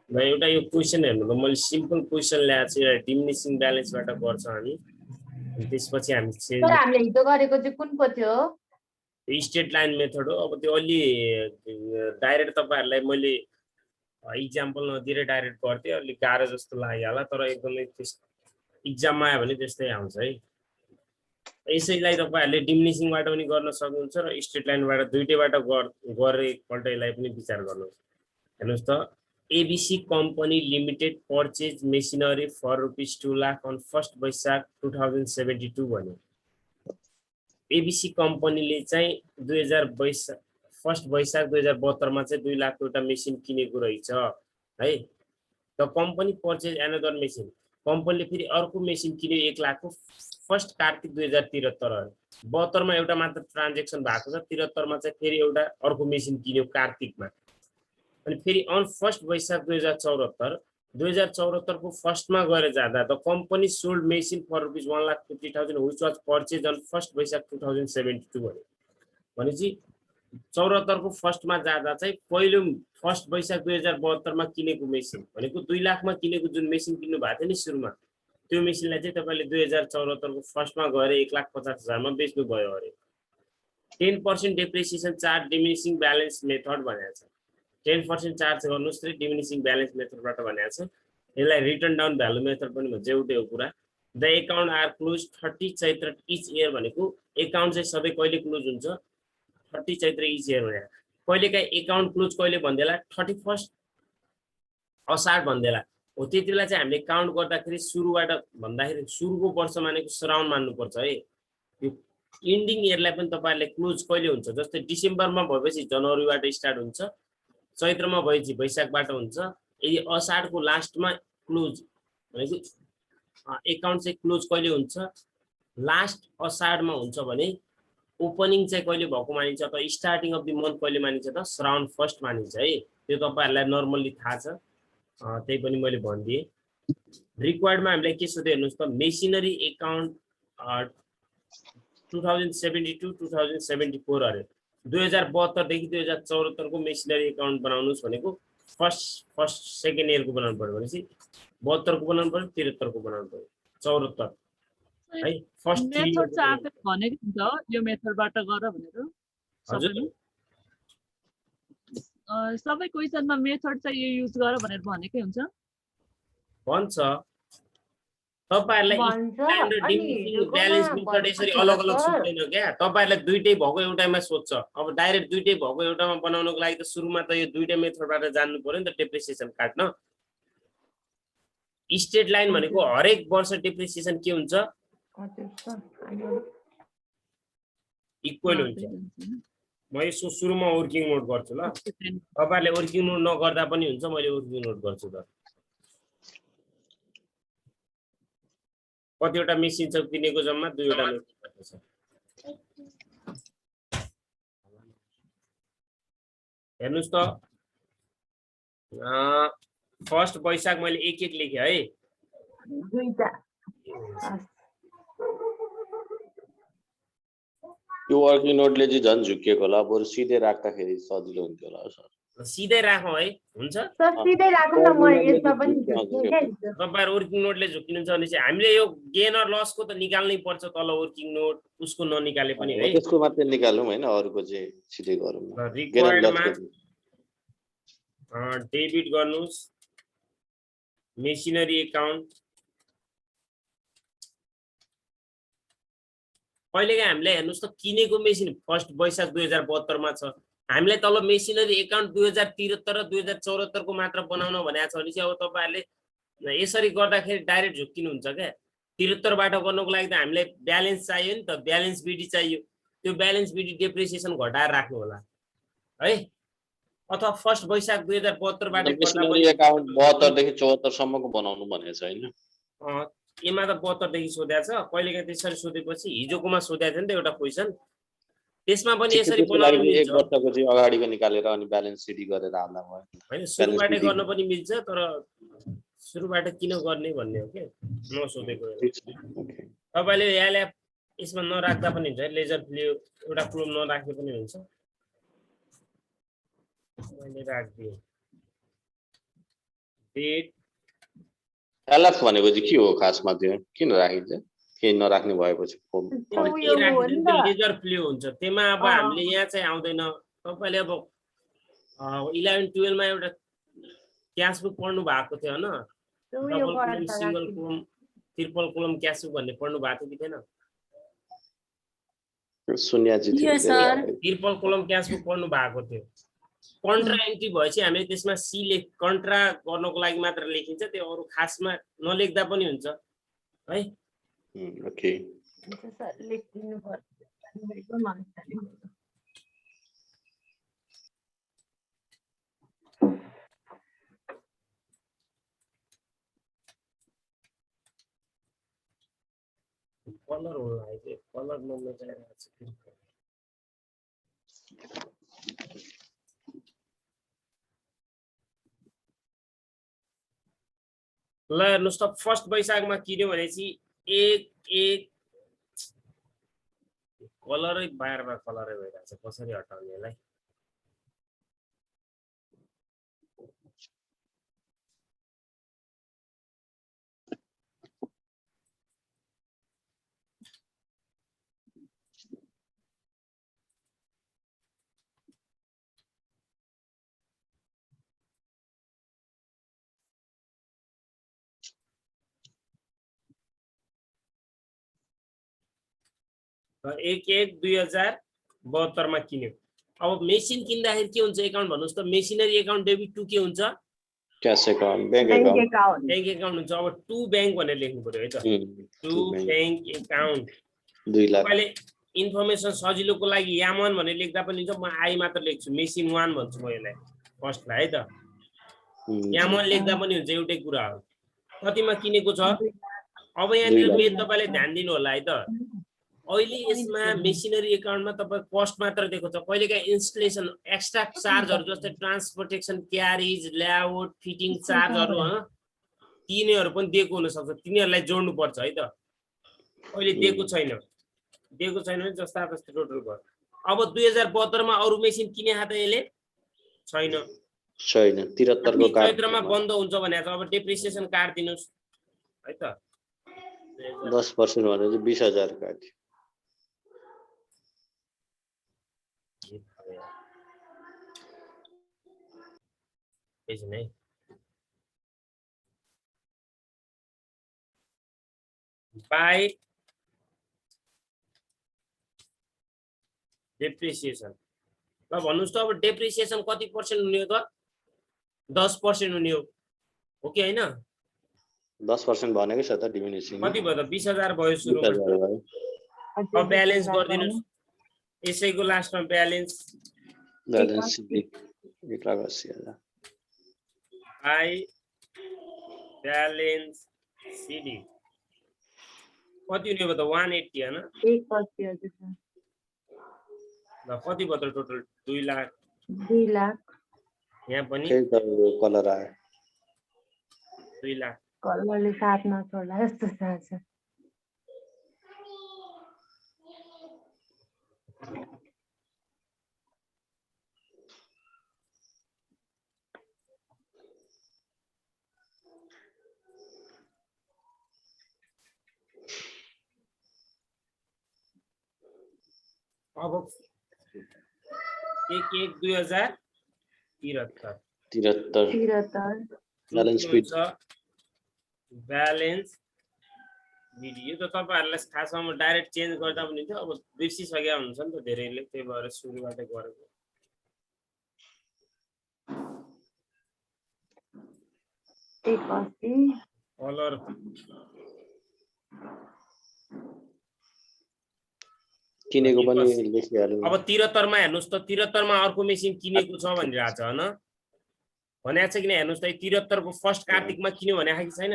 म एउटा यो क्वेशन हेर्नु त मैले सिम्पल क्वेशन ल्याएको छु एउटा डिमिनिसिङ ब्यालेन्सबाट गर्छ हामी त्यसपछि हामी सर हामीले हिजो गरेको चाहिँ कुन पो थियो स्टेट लाइन मेथड हो अब त्यो अलि डाइरेक्ट तपाईहरुलाई मैले इक्जाम्पल नदिएर डाइरेक्ट गर्थे अलि गाह्रो जस्तो लाग्यो होला तर एकदमै त्यस इक्जाममा आयो भने त्यस्तै आउँछ है यसैलाई तपाईहरुले डिमिनिसिङबाट पनि गर्न सक्नुहुन्छ र स्ट्रेट लाइनबाट दुईटैबाट गरे एकपल्टलाई पनि विचार गर्नुहोस् हेर्नुस् त ABC company limited purchase machinery for ₹2 lakh on 1st Baishakh 2072 भन्यो ABC कम्पनीले चाहिँ 1st वैशाख 2072 मा चाहिँ 2 लाख एउटा मेसिन किनेको रहेछ है the company purchase another machine कम्पनीले फेरि अर्को मेसिन किन्यो 1 लाख को 1st कार्तिक 2073 72 मा एउटा मात्र ट्रान्ज्याक्सन भएको छ 73 मा चाहिँ फेरि एउटा अर्को मेसिन किन्यो कार्तिकमा अनि फेरि अन 1st वैशाख 2074 को फर्स्ट मा गएर जाँदा the company sold machine for ₹1,50,000 which was purchase on 1st Baishakh 2072 भन्यो भनेपछि 74 को फर्स्ट मा जाँदा चाहिँ पहिलो 1st वैशाख 2072 मा किनेको मेसिन भनेको 2 लाख मा किनेको जुन मेसिन किन्नु भएको थियो नि सुरुमा त्यो मेसिनलाई चाहिँ तपाईले 2074 को फर्स्ट मा गएर 1,50,000 मा बेच्नु भयो अरे 10% depreciation charge diminishing balance method भनेको छ 10% चार्ज गर्नुस् त डिमिनिसिङ ब्यालेन्स मेथडबाट भनेको छ यसलाई रिटर्न डाउन भ्यालु मेथड पनि भन्छ एउटै हो कुरा the account are close 30 Chaitra each year भनेको अकाउन्ट चाहिँ सबै कहिले क्लोज हुन्छ 30 चैत्र इच इयर भनेको कहिलेकाहीँ अकाउन्ट क्लोज कहिले भन्देला 31 असार भन्देला हो त्यतिबेला चाहिँ हामीले काउन्ट गर्दाखेरि सुरुबाट भन्दाखेरि सुरुको वर्ष मानेको सराउन्ड मान्नुपर्छ है यो एन्डिङ इयरलाई पनि तपाईहरुले क्लोज कहिले हुन्छ जस्तै डिसेम्बरमा भएपछि जनवरीबाट स्टार्ट हुन्छ चैत्रमा भएपछि वैशाखबाट हुन्छ यदि असारको लास्टमा क्लोज भनेको अकाउन्ट चाहिँ क्लोज कहिले हुन्छ लास्ट असारमा हुन्छ भने ओपनिङ चाहिँ कहिले भएको मानिन्छ त स्टार्टिङ अफ द मन्थ कहिले मानिन्छ त श्रावण फर्स्ट मानिन्छ है त्यो तपाईहरुलाई नर्मली थाहा छ त्यही पनि मैले भनिदिए रिक्वायर्डमा हामीले के सोध्यो हेर्नुस् त मेसिनरी अकाउन्ट 2072 2074 अरे 2072 देखि 2074 को मेसिनरी अकाउन्ट बनाउनुस् भनेको फर्स्ट सेकेन्ड इयर को बनाउनु पर्यो भनेपछि 72 को बनाउनु पर्यो 73 को बनाउनु पर्यो 74 है फर्स्ट मेथड चाहिँ आफै भनेको हुन्छ यो मेथडबाट गर भनेर हजुर सबै क्वेशनमा मेथड चाहिँ यो युज गर भनेर भनेकै हुन्छ भन्छ तपाईहरुलाई ब्यालेन्स मेथड यसरी अलग अलग सोध्दैन क्या तपाईहरुलाई दुईटै भएको एउटामा सोध्छ अब डाइरेक्ट दुईटै भएको एउटामा बनाउनको लागि त सुरुमा त यो दुईटै मेथडबाट जान्नु पर्यो नि त डेप्रिसिएसन काट्न स्टेट लाइन भनेको हरेक वर्ष डेप्रिसिएसन के हुन्छ इक्वल हुन्छ म यसो सुरुमा वर्किङ नोट गर्छु ल तपाईहरुले वर्किङ नोट नगर्दा पनि हुन्छ मैले वर्किङ नोट गर्छु त कतिवटा मेसिन छ किनेको जम्मा दुईवटा मेसिन छ हेर्नुस् त फर्स्ट वैशाख मैले एक एक लेखे है दुईटा यो वर्किङ नोटले चाहिँ झन् झुकिएको होला बरु सिधै राख्दाखेरि सजिलो हुन्थ्यो होला सर सिधै राखौं है हुन्छ सर सिधै राखौं न म यसमा पनि झुक्ने के तपाईहरु वर्किङ नोटले झुकिनुहुन्छ भने चाहिँ हामीले यो गेन र लसको त निकाल्नै पर्छ तल वर्किङ नोट उसको ननिकाले पनि है त्यसको मात्रै निकालौं हैन अरुको चाहिँ सिधै गरौँ रिक्वायर्डमा डेबिट गर्नुस् मेसिनरी अकाउन्ट कहिलेकाहीँ हामीले हेर्नुस् त किनेको मेसिन फर्स्ट वैशाख 2072 मा छ हामीलाई तल मेसिनरी अकाउन्ट 2073 र 2074 को मात्र बनाउन भनेको छ भने चाहिँ अब तपाईहरुले यसरी गर्दाखेरि डाइरेक्ट झुक्किनुहुन्छ क्या 73 बाट गर्नको लागि त हामीलाई ब्यालेन्स चाहियो नि त ब्यालेन्स बिडी चाहियो त्यो ब्यालेन्स बिडी डेप्रिसिएसन घटाएर राख्नु होला है अथवा फर्स्ट वैशाख 2072 बाट गर्दा पनि अकाउन्ट 72 देखि 74 सम्मको बनाउनु भनेको छ हैन एमा त 72 देखि सोध्या छ कहिलेकाहीँ त्यसरी सोधेपछि हिजोकोमा सोध्या थियो नि त एउटा क्वेशन त्यसमा पनि यसरी बनाउनु मिल्छ एक वर्षको चाहिँ अगाडिको निकालेर अनि ब्यालेन्स सिडी गरेर हाल्दा भयो हैन सुरुबाटै गर्न पनि मिल्छ तर सुरुबाट किन गर्ने भन्ने हो के म सोधेको तपाईले याले यसमा नराख्दा पनि हुन्छ लेजर फ्लो एउटा फ्लो नराख्ने पनि हुन्छ मैले राख्दिए पेड एलएफ भनेको चाहिँ के हो खासमा त्यो किन राखिन्छ केही नराख्ने भएपछि फर्म त्यो फर्म उयो हो नि त लेजर प्ले हुन्छ त्यसमा अब हामीले यहाँ चाहिँ आउँदैन तपाईले अब 11 12 मा एउटा क्याश बुक पढ्नु भएको थियो हैन त्यो उयो डबल गरेर कोलम त सिंगल राख्नु। Column triple column cash book भन्ने पढ्नु भएको थियो कि थिएन सुन्याजी थियो Yes, sir. Triple column cash book पढ्नु भएको थियो कन्ट्रा एन्ट्री भएपछि हामीले त्यसमा सी लेख कन्ट्रा गर्नको लागि मात्र लेखिन्छ त्यो अरु खासमा नलेख्दा पनि हुन्छ है ओके हुन्छ सर लेखिदिनु पर्छ मान्छेले कलर होला है कलर नम्बर चाहिरहेको छ ल हेर्नुहोस् त फर्स्ट वैशाखमा किन्यो भनेपछि एक कलरै बार कलरै भइरहेको छ कसरी हटाउने यसलाई एक 2072 मा किन्यो अब मेसिन किन्दाखेरि के हुन्छ एकाउन्ट भन्नुस् त मेसिनरी एकाउन्ट डेबिट टु के हुन्छ cash account bank bank account account bank account हुन्छ अब टु बैंक भनेर लेख्नु पर्यो है त टु बैंक एकाउन्ट 2 लाख मैले इन्फर्मेसन सजिलोको लागि यामन भनेर लेख्दा पनि हुन्छ म आई मात्र लेख्छु मेसिन 1 भन्छु म यसलाई फर्स्टलाई है त यामन लेख्दा पनि हुन्छ एउटै कुरा हो कतिमा किनेको छ अब यहाँ मेन तपाईले ध्यान दिनु होला है त अहिले यसमा मेसिनरी एकाउन्टमा तपाई कस्ट मात्र दिएको छ कहिलेकाहीँ इन्स्टलेसन एक्स्ट्रा चार्जहरु जस्तै ट्रान्सपोर्टेसन क्यारेज लेआउट फिटिङ चार्जहरु तिनीहरु पनि दिएको हुन सक्छ तिनीहरुलाई जोड्नु पर्छ है त अहिले दिएको छैन भने जस्ता जस्तै टोटल भयो अब 2072 मा अरु मेसिन किने हात यसले छैन 73 को कार्ड चैत्रमा बन्द हुन्छ भने अब डेप्रिसिएसन कार्ड दिनुस् है त 10% भने चाहिँ 20000 काट्यो एकछिन है बाई डेप्रिसिएसन ल भन्नुस् त अब डेप्रिसिएसन कति पर्सेन्ट हुने हो त 10% हुने हो कि हैन 10% भनेकै छ त डिमिनिसिङ कति भयो त 20000 भयो सुरुमा अब ब्यालेन्स गर्दिनुस् यसैको लास्टमा balance balance 1,80,000 by balance CD कति हुने भयो त 180 हैन 180 हजुर सर ल कति भयो त टोटल 2 लाख 2 लाख यहाँ पनि त्यही त कलर आयो 2 लाख कलरले साथ नछोड्ला जस्तो छ अब 1/1/2073 73 ब्यालेन्स स्पिड ब्यालेन्स भिडियो त तपाईहरुलाई खासमा म डाइरेक्ट चेन्ज गर्दा पनि हुन्छ अब बिर्सिसकेका हुन्छ नि त धेरैले त्यही भएर सुरुबाट गरेको कलर किनेको पनि लेखिहाल्नु अब 73 मा हेर्नुस् त 73 मा अर्को मेसिन किनेको छ भनिरहेछ हैन भनेको छ किन हेर्नुस् त 73 को फर्स्ट कार्तिकमा किन्यो भने आखि छैन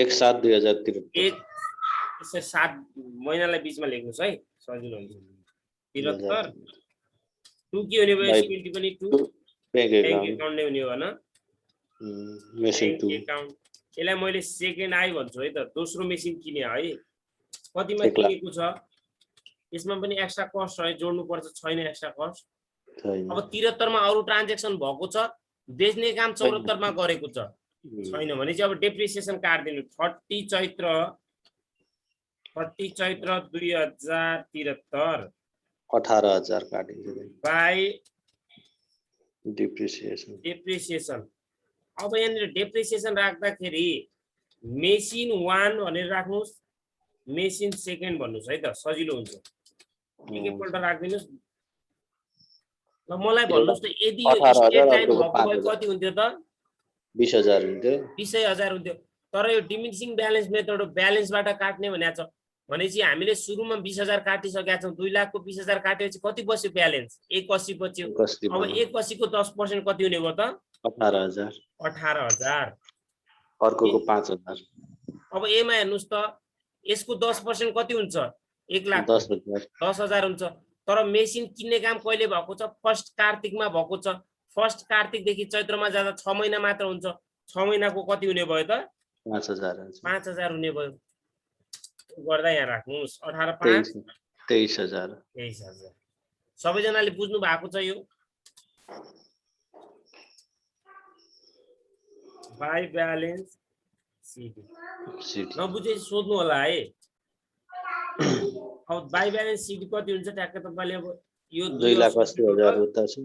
1/7/2073 7 महिनालाई बीचमा लेख्नुस् है सजिलो हुन्छ 73 2 के हुने भयो सिक्युरिटी पनि 2 बैंक एकाउन्ट नै हुने हो हैन मेसिन 2 एकाउन्ट यसलाई मैले सेकेन्ड आई भन्छु है त दोस्रो मेसिन किने है कतिमा किनेको छ यसमा पनि एक्स्ट्रा कस्ट है जोड्नु पर्छ छैन एक्स्ट्रा कस्ट अब 73 मा अरु ट्रान्ज्याक्सन भएको छ बेच्ने काम 74 मा गरेको छ छैन भने चाहिँ अब डेप्रिसिएसन काट्दिनु 30 चैत्र 2073 18,000 काटिन्छ बाई डिप्रिसिएसन। अब यहाँनिर डेप्रिसिएसन राख्दाखेरि मेसिन 1 भनेर राख्नुहोस्, मेसिन सेकेन्ड भन्नुहोस् है त, सजिलो हुन्छ। एकैपल्ट राखिदिनुहोस् ल। मलाई भन्नुहोस् त यदि यो 18,000 स्ट्रेट लाइन अर्कोको भएको भए 5,000 कति हुन्थ्यो त? 20,000 हुन्थ्यो। 20,000 हुन्थ्यो। तर यो डिमिनिसिङ ब्यालेन्स मेथड ब्यालेन्सबाट काट्ने भनेको छ भनेपछि हामीले सुरुमा 20,000 काटिसकेका छौँ। 2 लाखको 20,000 काटेपछि कति बस्यो ब्यालेन्स? 81 बच्यो। अब 81 को 10% कति हुने भयो त? 18,000। 18,000। अर्कोको 5,000। अब एमा हेर्नुस् त यसको 10% कति हुन्छ? 1 लाख 10,000 हुन्छ। तर मेसिन किन्ने काम कहिले भएको छ? फर्स्ट कार्तिकमा भएको छ। फर्स्ट कार्तिकदेखि चैत्रमा जाँदा 6 महिना मात्र हुन्छ। 6 महिनाको कति हुने भयो त? 5,000। 5,000 हुने भयो। गर्दा यहाँ राख्नुस् 18 5 23,000। 23,000। सबैजनाले बुझ्नु भएको छ यो? By balance CD. नबुझे सोध्नु होला है। अब बाई ब्यालेन्स सिडी कति हुन्छ ट्याक्क तपाईँले? अब यो 2,80,000 उता छ।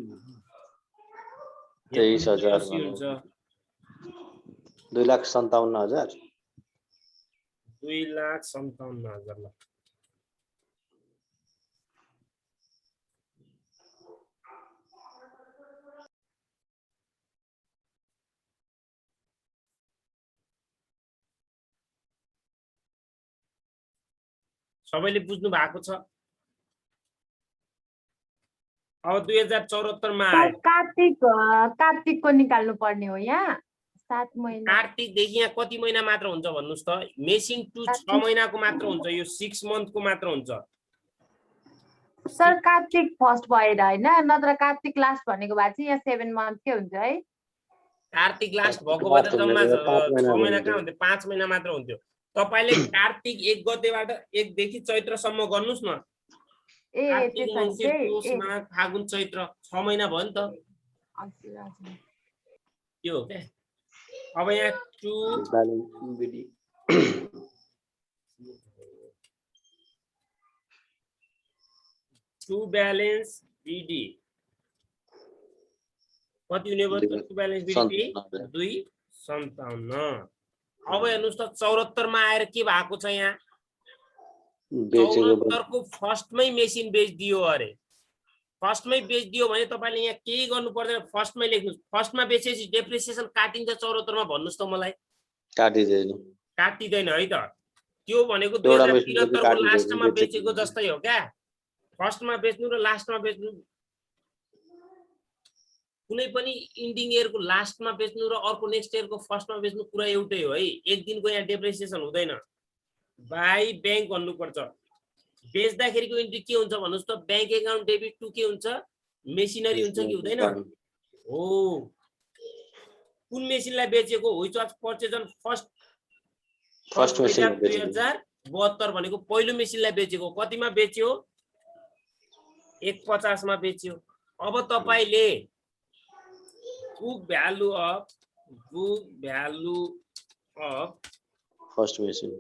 23,000 हुन्छ। 2,57,000। 2,57,000 ल। सबैले बुझ्नु भएको छ? अब 2074 मा आयो। कार्तिकको निकाल्नु पर्ने हो यहाँ 7 महिना। कार्तिकदेखि यहाँ कति महिना मात्र हुन्छ भन्नुस् त? मेसिन 2 6 महिनाको मात्र हुन्छ। यो 6 मन्थको मात्र हुन्छ। सर कार्तिक फर्स्ट भएर हैन, नत्र कार्तिक लास्ट भनेको भए चाहिँ यहाँ 7 मन्थकै हुन्छ है। कार्तिक लास्ट भएको भए त जम्मा 6 महिना कहाँ हुन्थ्यो? 5 महिना मात्र हुन्थ्यो। तपाईले कार्तिक 1 गतेबाट 1 देखि चैत्रसम्म गर्नुस् न। कार्तिक मङ्सिर पुष माघ फागुन चैत्र 6 महिना भयो नि त। त्यो हो के? अब यहाँ 2 ब्यालेन्स बीडी कति हुने भयो? 2 ब्यालेन्स बीडी 257। अब हेर्नुस् त 74 मा आएर के भएको छ यहाँ? 74 को फर्स्टमै मेसिन बेचिदियो अरे। फर्स्टमै बेचिदियो भने तपाईले यहाँ केही गर्नु पर्दैन। फर्स्टमै लेख्नुस्। फर्स्टमा बेचेपछि डेप्रिसिएसन काटिन्छ 74 मा भन्नुस् त मलाई? काटिदैन है त। त्यो भनेको 2073 को लास्टमा बेचेको जस्तै हो क्या? फर्स्टमा बेच्नु र लास्टमा बेच्नु, कुनै पनि इन्डिङ इयरको लास्टमा बेच्नु र अर्को नेक्स्ट इयरको फर्स्टमा बेच्नु कुरा एउटै हो है। एक दिनको यहाँ डेप्रिसिएसन हुँदैन। बाई बैंक भन्नुपर्छ। बेच्दाखेरिको इन्ट्री के हुन्छ भन्नुस् त? बैंक एकाउन्ट डेबिट टु के हुन्छ? मेसिनरी हुन्छ कि हुँदैन? हो। कुन मेसिनलाई बेचेको? Which was purchase on first machine 2072 भनेको पहिलो मेसिनलाई बेचेको। कतिमा बेच्यो? 150 मा बेच्यो। अब तपाईले book value of first machine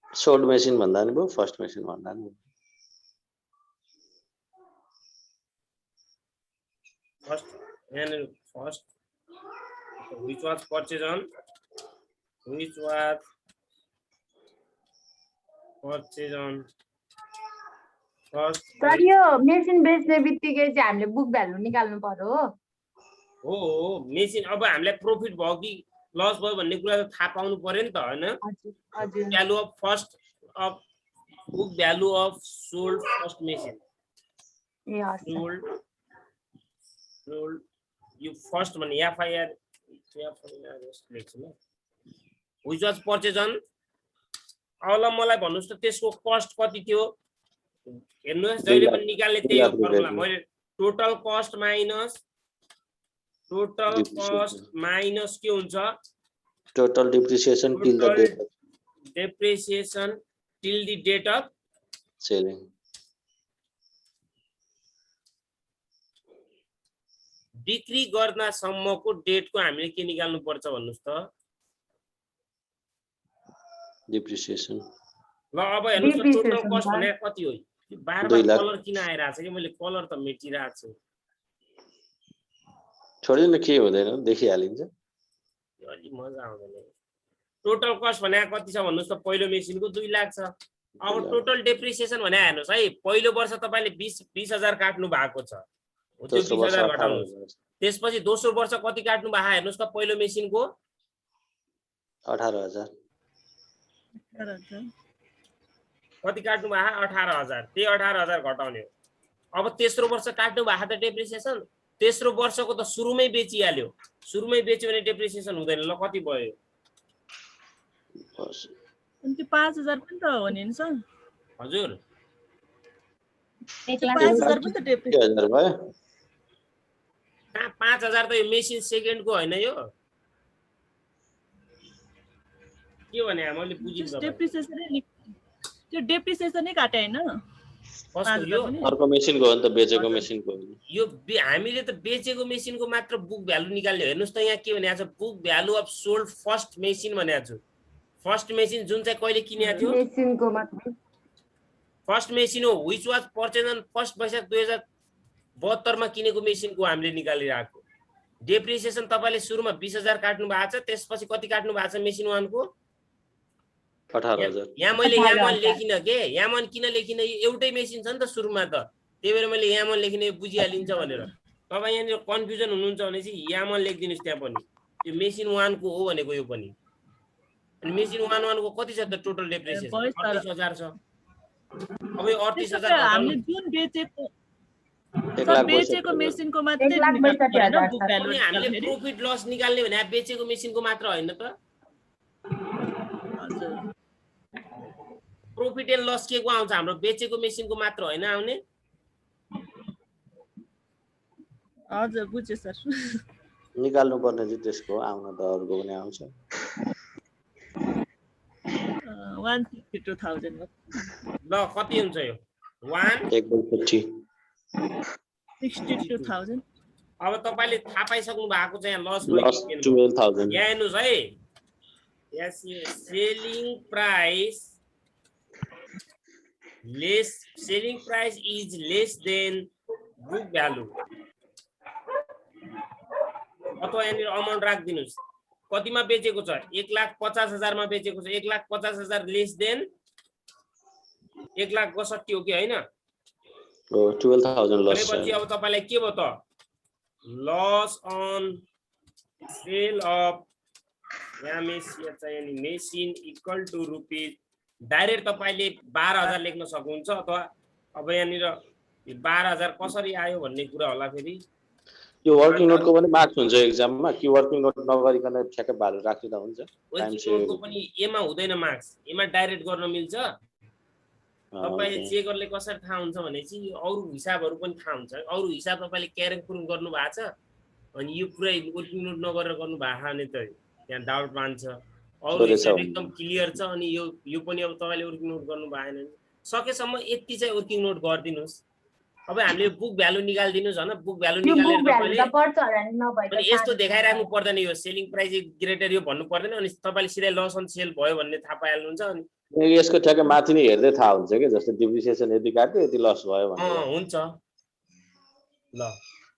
sold machine भन्दा नि भयो, फर्स्ट मेसिन भन्दा नि first which was purchase on first. Sir यो मेसिन बेच्ने बित्तिकै चाहिँ हामीले बुक भ्यालु निकाल्नु पर्यो हो? हो मेसिन अब हामीलाई प्रॉफिट भयो कि लस भयो भन्ने कुरा त थाहा पाउनु पर्यो नि त हैन? हजुर। Value of first of book value of sold first machine. ए हजुर। सोल्ड यो फर्स्ट भन्ने एफआईआर लेख्छु म। Which was purchase on. अब मलाई भन्नुस् त त्यसको कस्ट कति थियो? हेर्नुस् जहिले पनि निकाल्ने त्यही हो फर्मुला। मैले टोटल कस्ट माइनस के हुन्छ? Total depreciation till the date of selling. बिक्री गर्दासम्मको डेटको हामीले के निकाल्नु पर्छ भन्नुस् त डिप्रिसिएसन ल अब हेर्नुस् त टोटल Depreciation कस्ट भयो। भने कति हो बार 2 लाख। कलर किन आइरहेछ कि मैले कलर त मेटिरहेको छु छोडिदिनु के हुँदैन देखिहालिन्छ यो अलि मजा आउँदैन टोटल कस्ट भने कति छ भन्नुस् त पहिलो मेसिनको 2 लाख छ अब टोटल डेप्रिसिएसन भने हेर्नुस् है पहिलो वर्ष तपाईले 20,000 काट्नु भएको छ हो त्यो दोस्रो वर्ष 20,000 घटाउनु 18,000 त्यसपछि दोस्रो वर्ष कति काट्नु भएको हेर्नुस् त पहिलो मेसिनको 18,000 कति काट्नु भएको 18,000 त्यही 18,000 घटाउने हो अब तेस्रो वर्ष काट्नु भएको त डेप्रिसिएसन तेस्रो वर्षको त सुरुमै बेचिहाल्यो सुरुमै बेच्यो भने डेप्रिसिएसन हुँदैन ल कति भयो बस। अनि त्यो 5,000 पनि त हो नि सर हजुर 5,000 पनि त डेप्रिसिएसन 2000 भयो कहाँ 5,000 त यो मेसिन सेकेन्डको होइन यो के भने मैले बुझिन डेप्रिसिएसनै त्यो डेप्रिसिएसनै काटे हैन कस्तो यो अर्को मेसिनको हो नि त बेचेको मेसिनको हो नि यो हामीले त बेचेको मेसिनको मात्र बुक भ्यालु निकाल्ने हेर्नुस् त यहाँ के भनेको छ book value of sold first machine भनेको छु फर्स्ट मेसिन जुन चाहिँ कहिले किनेको थियो मेसिनको मात्रै फर्स्ट मेसिन हो which was purchase on first Baishakh 2072 मा किनेको मेसिनको हामीले निकालिरहेको डेप्रिसिएसन तपाईले सुरुमा 20,000 काट्नु भएको छ त्यसपछि कति काट्नु भएको छ मेसिन 1 को 18,000 यहाँ मैले यामन लेखिन के यामन किन लेखिन यो एउटै मेसिन छ नि त सुरुमा त त्यही भएर मैले यामन लेखिन यो बुझिहालिन्छ भनेर तपाई यहाँ कन्फ्युजन हुनुहुन्छ भने चाहिँ यामन लेखिदिनुस् त्यहाँ पनि त्यो मेसिन 1 को हो भनेको यो पनि अनि मेसिन 1 को कति छ त टोटल डेप्रिसिएसन 38,000 छ अब यो 38,000 हामीले जुन बेचेको 1 लाख बेचेको मेसिनको मात्रै 1,62,000 बुक भ्यालु अनि हामीले प्रॉफिट लस निकाल्ने भने बेचेको मेसिनको मात्र हैन त प्रॉफिट एन्ड लस के को आउँछ हाम्रो बेचेको मेसिनको मात्र हैन आउने हजुर बुझे सर निकाल्नु पर्ने चाहिँ त्यसको आउन त अरुको पनि आउँछ 162,000 ल कति हुन्छ यो 1/50 62,000 अब तपाईले थाहा पाइसक्नु भएको छ यहाँ लस लस 12,000 यहाँ हेर्नुस् है यस selling price is less than book value अथवा यहाँ अमाउन्ट राखिदिनुस् कतिमा बेचेको छ 1,50,000 मा बेचेको छ 1,50,000 लेस देन 1,62,000 हो कि हैन हो 12,000 लस भनेपछि अब तपाईलाई के भयो त लस अन सेल अफ यानी machine equal to rupees direct तपाईले 12,000 लेख्न सक्नुहुन्छ अथवा अब यहाँनिर 12,000 कसरी आयो भन्ने कुरा होला फेरि यो वर्किङ नोटको पनि मार्क्स हुन्छ एक्जाममा कि वर्किङ नोट नगरिकन ठ्याक्कै भ्यालु राख्दिदा हुन्छ वर्किङ नोटको पनि एमा हुँदैन मार्क्स एमा डाइरेक्ट गर्न मिल्छ तपाईले चेकरले कसरी थाहा हुन्छ भने चाहिँ अरु हिसाबहरु पनि थाहा हुन्छ अरु हिसाब तपाईले क्यारेक्टर गर्नु भएको छ अनि यो पुरै वर्किङ नोट नगरेर गर्नु भएको भने त त्यहाँ डाउट मान्छ अरु हिसाब एकदम क्लियर छ अनि यो पनि अब तपाईले वर्किङ नोट गर्नु भएन सकेसम्म यति चाहिँ वर्किङ नोट गर्दिनुस् अब हामीले बुक भ्यालु निकाल्दिनुस् हैन बुक भ्यालु निकालेर तपाईले पर्छ होला नि नभए अनि यस्तो देखाइराख्नु पर्दैन यो सेलिङ प्राइस ग्रेटर यो भन्नु पर्दैन अनि तपाईले सिधै लस अन सेल भयो भन्ने थाहा पाइहाल्नुहुन्छ अनि यसको ठ्याक्कै माथि नै हेर्दै थाहा हुन्छ के जस्तो डिप्रिसिएसन यति काट्यो यति लस भयो भन्ने हुन्छ ल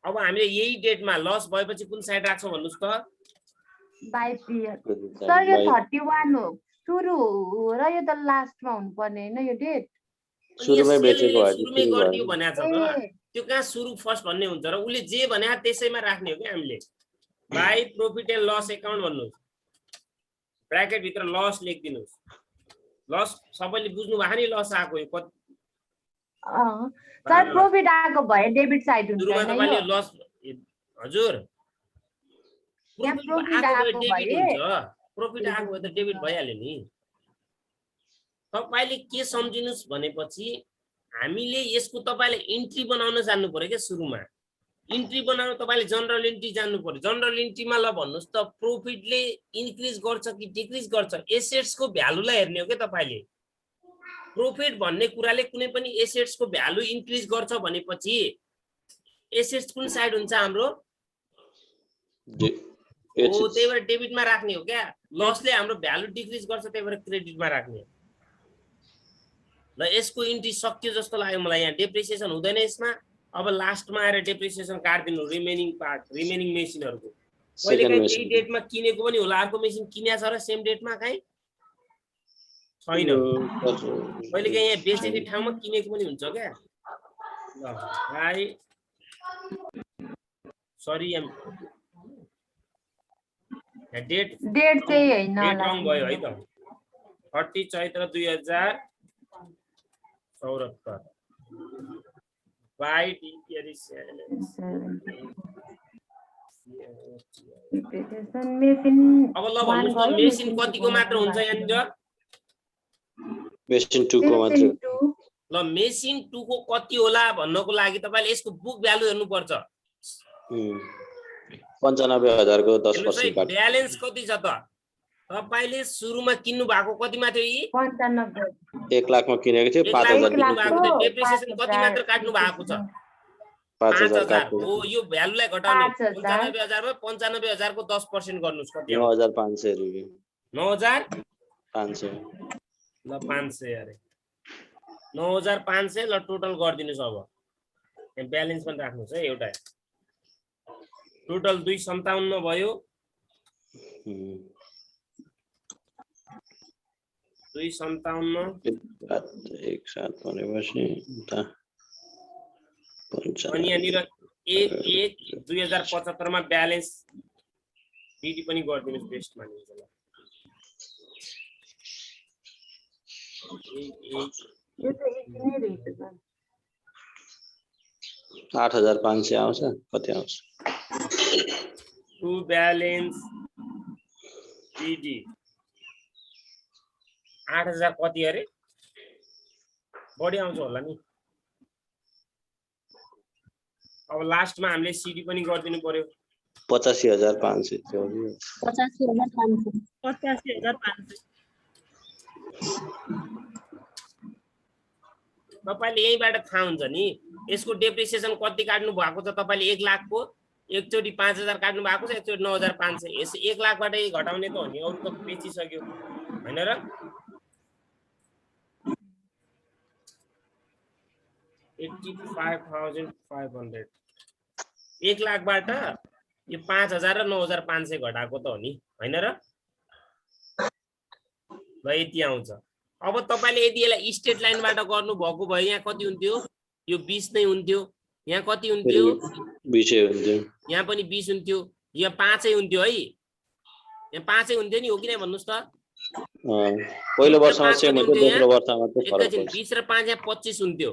अब हामीले यही डेटमा लस भएपछि कुन साइड राख्छौं भन्नुस् त बाइ पिरियड सर यो 31 हो सुरु र यो त लास्टमा हुनु पर्ने हैन यो डेट सुरुमै बेचेको हो सुरुमै गरिदियो भनेको छ त त्यो कहाँ सुरु फर्स्ट भन्ने हुन्छ र उले जे भने त्यसैमा राख्ने हो के हामीले by profit and loss account भन्नुस् ब्र्याकेट भित्र लस लेखिदिनुस् लस सबैले बुझ्नु भएको नि लस आको यो सर प्रॉफिट आको भए डेबिट साइड हुन्छ सुरुमा तपाईले लस हजुर प्रॉफिट आको भए प्रॉफिट आको भए त डेबिट भइहाल्यो नि तपाईले के सम्झिनुस् भनेपछि हामीले यसको तपाईले इन्ट्री बनाउन जान्नु पर्यो के सुरुमा इन्ट्री बनाउन तपाईले जनरल इन्ट्री जान्नु पर्यो जनरल इन्ट्रीमा ल भन्नुस् त प्रॉफिटले इन्क्रिज गर्छ कि डिक्रिज गर्छ एसेट्स को भ्यालुलाई हेर्ने हो के तपाईले प्रॉफिट भन्ने कुराले कुनै पनि एसेट्स को भ्यालु इन्क्रिज गर्छ भनेपछि एसेट्स कुन साइड हुन्छ हाम्रो हो त्यही भएर डेबिटमा राख्ने हो क्या लसले हाम्रो भ्यालु डिक्रिज गर्छ त्यही भएर क्रेडिटमा राख्ने ल यसको इन्ट्री सक्यो जस्तो लाग्यो मलाई यहाँ डेप्रिसिएसन हुँदैन यसमा अब लास्टमा आएर डेप्रिसिएसन काट्दिनु रिमेनिङ पार्ट रिमेनिङ मेसिनहरुको पहिले काहीँ त्यही डेटमा किनेको पनि होला अर्को मेसिन किनेछ र सेम डेटमा काहीँ छैन पहिले काहीँ यहाँ बेचेको ठाउँमा किनेको पनि हुन्छ क्या ल भाइ सरी डेट चाहिँ हैन डेट रङ भयो है त 30 चैत्र 2074 बाइ अब ल भन्नुस् त मेसिन कतिको मात्र हुन्छ यहाँनिर मेसिन 2 को मात्र ल मेसिन 2 को कति होला भन्नको लागि तपाईले यसको बुक भ्यालु हेर्नु पर्छ 95000 को 10% काट ब्यालेन्स कति छ त तपाईले सुरुमा किन्नु भएको कतिमा थियो यी 95 1 लाख मा किनेको थियो 5000 किन्नु भएको थियो डेप्रिसिएसन कति मात्र काट्नु भएको छ 5000 काट्नु हो यो भ्यालुलाई घटाउने 95000 मा 95000 को 10% गर्नुस् कति 9500 रुपैयाँ 9500 ल 500 अरे 9500 ल टोटल गर्दिनुस् अब यहाँ ब्यालेन्स पनि राख्नुस् है एउटा टोटल 257 भयो 257 एक साथ भनेपछि अनि यहाँनिर 1/1/2075 मा ब्यालेन्स बिडी पनि गरिदिनुस् बेस्ट मानिन्छ ल 8500 आउँछ कति आउँछ टु ब्यालेन्स बिडी 8000 कति अरे बढी आउँछ होला नि अब लास्टमा हामीले सिडी पनि गरिदिनु पर्यो 85500 थियो 85500 तपाईले यहीबाट थाहा हुन्छ नि यसको डेप्रिसिएसन कति काट्नु भएको छ तपाईले 1 लाख को एकचोटी 5000 काट्नु भएको छ एकचोटी 9500 यस 1 लाख बाट घटाउने त हो नि अरु त बेचिसक्यो हैन र 85500 1 लाख बाट यो 5000 र 9500 घटाएको त हो नि हैन र ल यति आउँछ अब तपाईले यदि यसलाई स्टेट लाइनबाट गर्नु भएको भए यहाँ कति हुन्थ्यो यो 20 नै हुन्थ्यो यहाँ कति हुन्थ्यो 20 हुन्थ्यो यहाँ पनि 20 हुन्थ्यो यहाँ 5 हुन्थ्यो है यहाँ 5 हुन्थ्यो नि हो कि नै भन्नुस् त पहिलो वर्षमा चाहिँ म दोस्रो वर्षमा चाहिँ फरक पर्छ 20 र 5 यहाँ 25 हुन्थ्यो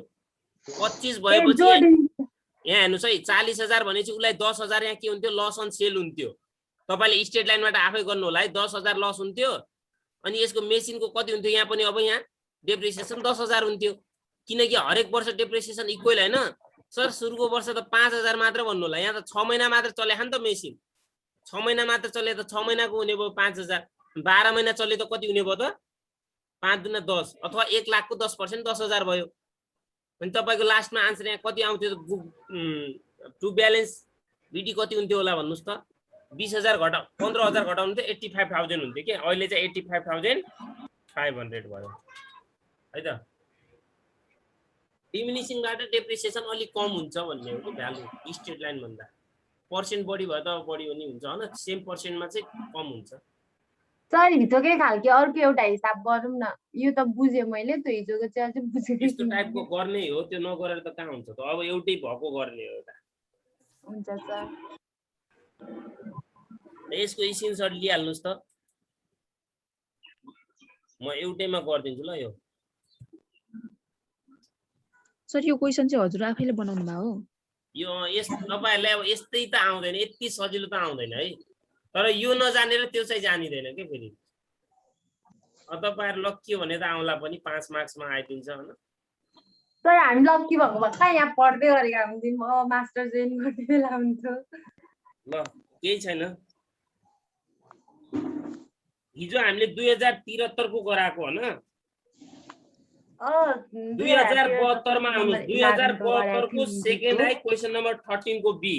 25 भएपछि यहाँ हेर्नुस् है 40000 भनेपछि उलाई 10000 यहाँ के हुन्थ्यो लस अन सेल हुन्थ्यो तपाईले स्टेट लाइनबाट आफै गर्नु होला है 10000 लस हुन्थ्यो अनि यसको मेसिनको कति हुन्थ्यो यहाँ पनि अब यहाँ डेप्रिसिएसन 10000 हुन्थ्यो किनकि हरेक वर्ष डेप्रिसिएसन इक्वल हैन सर सुरुको वर्ष त 5000 मात्र भन्नु होला यहाँ त 6 महिना मात्र चले खान त मेसिन 6 महिना मात्र चले त 6 महिनाको हुने भयो 5000 12 महिना चले त कति हुने भयो त 5 दुना 10 अथवा 1 लाख को 10% 10000 भयो अनि तपाईको लास्टमा आन्सर यहाँ कति आउँथ्यो टु ब्यालेन्स बिडी कति हुन्थ्यो होला भन्नुस् त 20000 घटा 15000 घटाउनु थियो 85000 हुन्थ्यो के अहिले चाहिँ 85500 भयो है त डिमिनिसिङबाट डेप्रिसिएसन अलि कम हुन्छ भन्ने हो कि भ्यालु स्टेट लाइन भन्दा पर्सेन्ट बढी भयो त बढी पनि हुन्छ हैन सेम पर्सेन्टमा चाहिँ कम हुन्छ सर हिजोकै खालके अर्को एउटा हिसाब गरौँ न यो त बुझे मैले त हिजोको चाहिँ अझै बुझेको त्यस्तो टाइपको गर्ने हो त्यो नगरेर त कहाँ हुन्छ त अब एउटै भएको गर्ने हो एउटा हुन्छ सर यसको स्क्रिनशट लिइहाल्नुस् त म एउटैमा गरिदिन्छु ल यो सर यो क्वेशन चाहिँ हजुर आफैले बनाउनु भयो यो यस तपाईहरुलाई अब यस्तै त आउँदैन यति सजिलो त आउँदैन है तर यो नजानेर त्यो चाहिँ जानिदैन के फेरि तपाईहरु लक्की भने त आउँला पनि 5 मार्क्समा आइदिन्छ हैन सर हामी लक्की भएको भए कहाँ यहाँ पढ्दै गरेका हुन्थ्यौं म मास्टर जोइन गर्ने बेला हुन्थ्यो ल केही छैन हिजो हामीले 2073 को गराएको हैन 2072 मा आउनु 2072 को सेकेन्ड आई क्वेशन नम्बर 13 को बी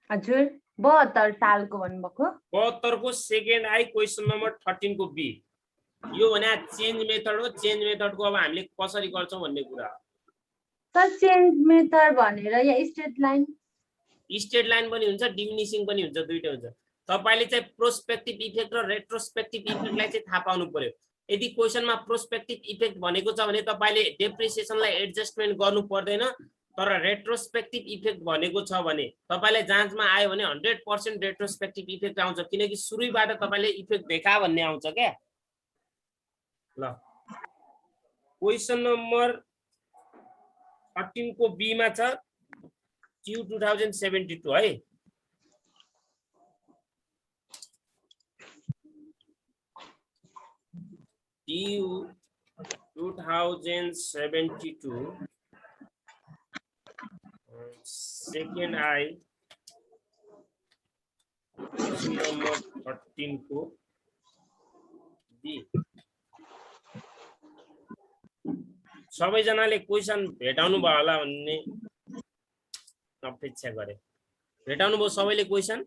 हजुर 72 सालको भन्नुभएको 72 को सेकेन्ड आई क्वेसन नम्बर 13 को बी यो भने चेन्ज मेथड हो चेन्ज मेथडको अब हामीले कसरी गर्छौं भन्ने कुरा सर चेन्ज मेथड भनेर या स्ट्रेट लाइन पनि हुन्छ डिमिनिसिङ पनि हुन्छ दुईटै हुन्छ तपाईले चाहिँ प्रोस्पेक्टिभ इफेक्ट र रेट्रोस्पेक्टिभ इफेक्टलाई चाहिँ थाहा पाउनु पर्यो यदि क्वेसनमा प्रोस्पेक्टिभ इफेक्ट भनेको छ भने तपाईले डेप्रिसिएसनलाई एडजस्टमेन्ट गर्नु पर्दैन तर रेट्रोस्पेक्टिभ इफेक्ट भनेको छ भने तपाईलाई जाँचमा आयो भने 100% रेट्रोस्पेक्टिभ इफेक्ट आउँछ किनकि सुरुबाट तपाईले इफेक्ट देखा भन्ने आउँछ के ल क्वेसन नम्बर 13 को बी मा छ Q 2072 है Q 2072 सेकेन्ड आई नम्बर 13 को बी सबैजनाले क्वेसन भेटाउनु भयो होला भन्ने अपेक्षा गरे भेटाउनु भयो सबैले क्वेसन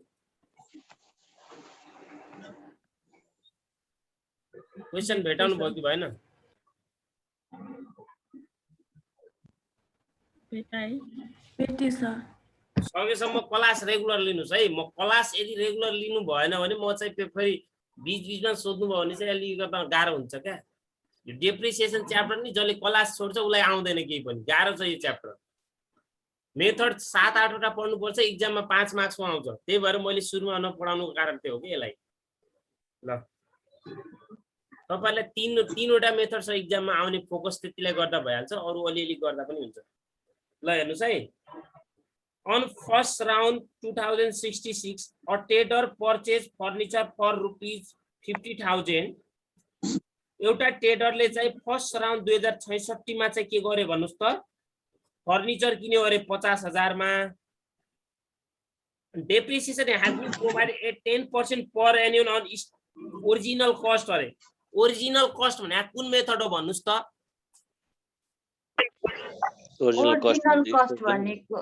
भेटाउनु भयो कि भएन सकेसम्म क्लास रेगुलर लिनुस् है म क्लास यदि रेगुलर लिनु भएन भने म चाहिँ फेरि बीच बीचमा सोध्नु भयो भने चाहिँ अलि गाह्रो हुन्छ क्या यो डेप्रिसिएसन च्याप्टर नि जसले क्लास छोड्छ उसलाई आउँदैन केही पनि गाह्रो छ यो च्याप्टर मेथड 7-8 वटा पढ्नु पर्छ एक्जाममा 5 मार्क्समा आउँछ त्यही भएर मैले सुरुमा नपढाउनुको कारण त्यो हो कि यसलाई ल तपाईलाई तीन वटा मेथड छ एक्जाममा आउने फोकस त्यतिलाई गर्दा भइहाल्छ अरु अलिअलि गर्दा पनि हुन्छ ल हेर्नुस् है on first round 2066 a trader purchased furniture for ₹50,000 एउटा ट्रेडरले चाहिँ फर्स्ट राउन्ड 2066 मा चाहिँ के गरे भन्नुस् त फर्निचर किन्यो अरे 50,000 मा depreciation has been provided at 10% per annum on original cost अरे ओरिजिनल कस्ट भने कुन मेथड हो भन्नुस् त ओरिजिनल कस्ट भनेको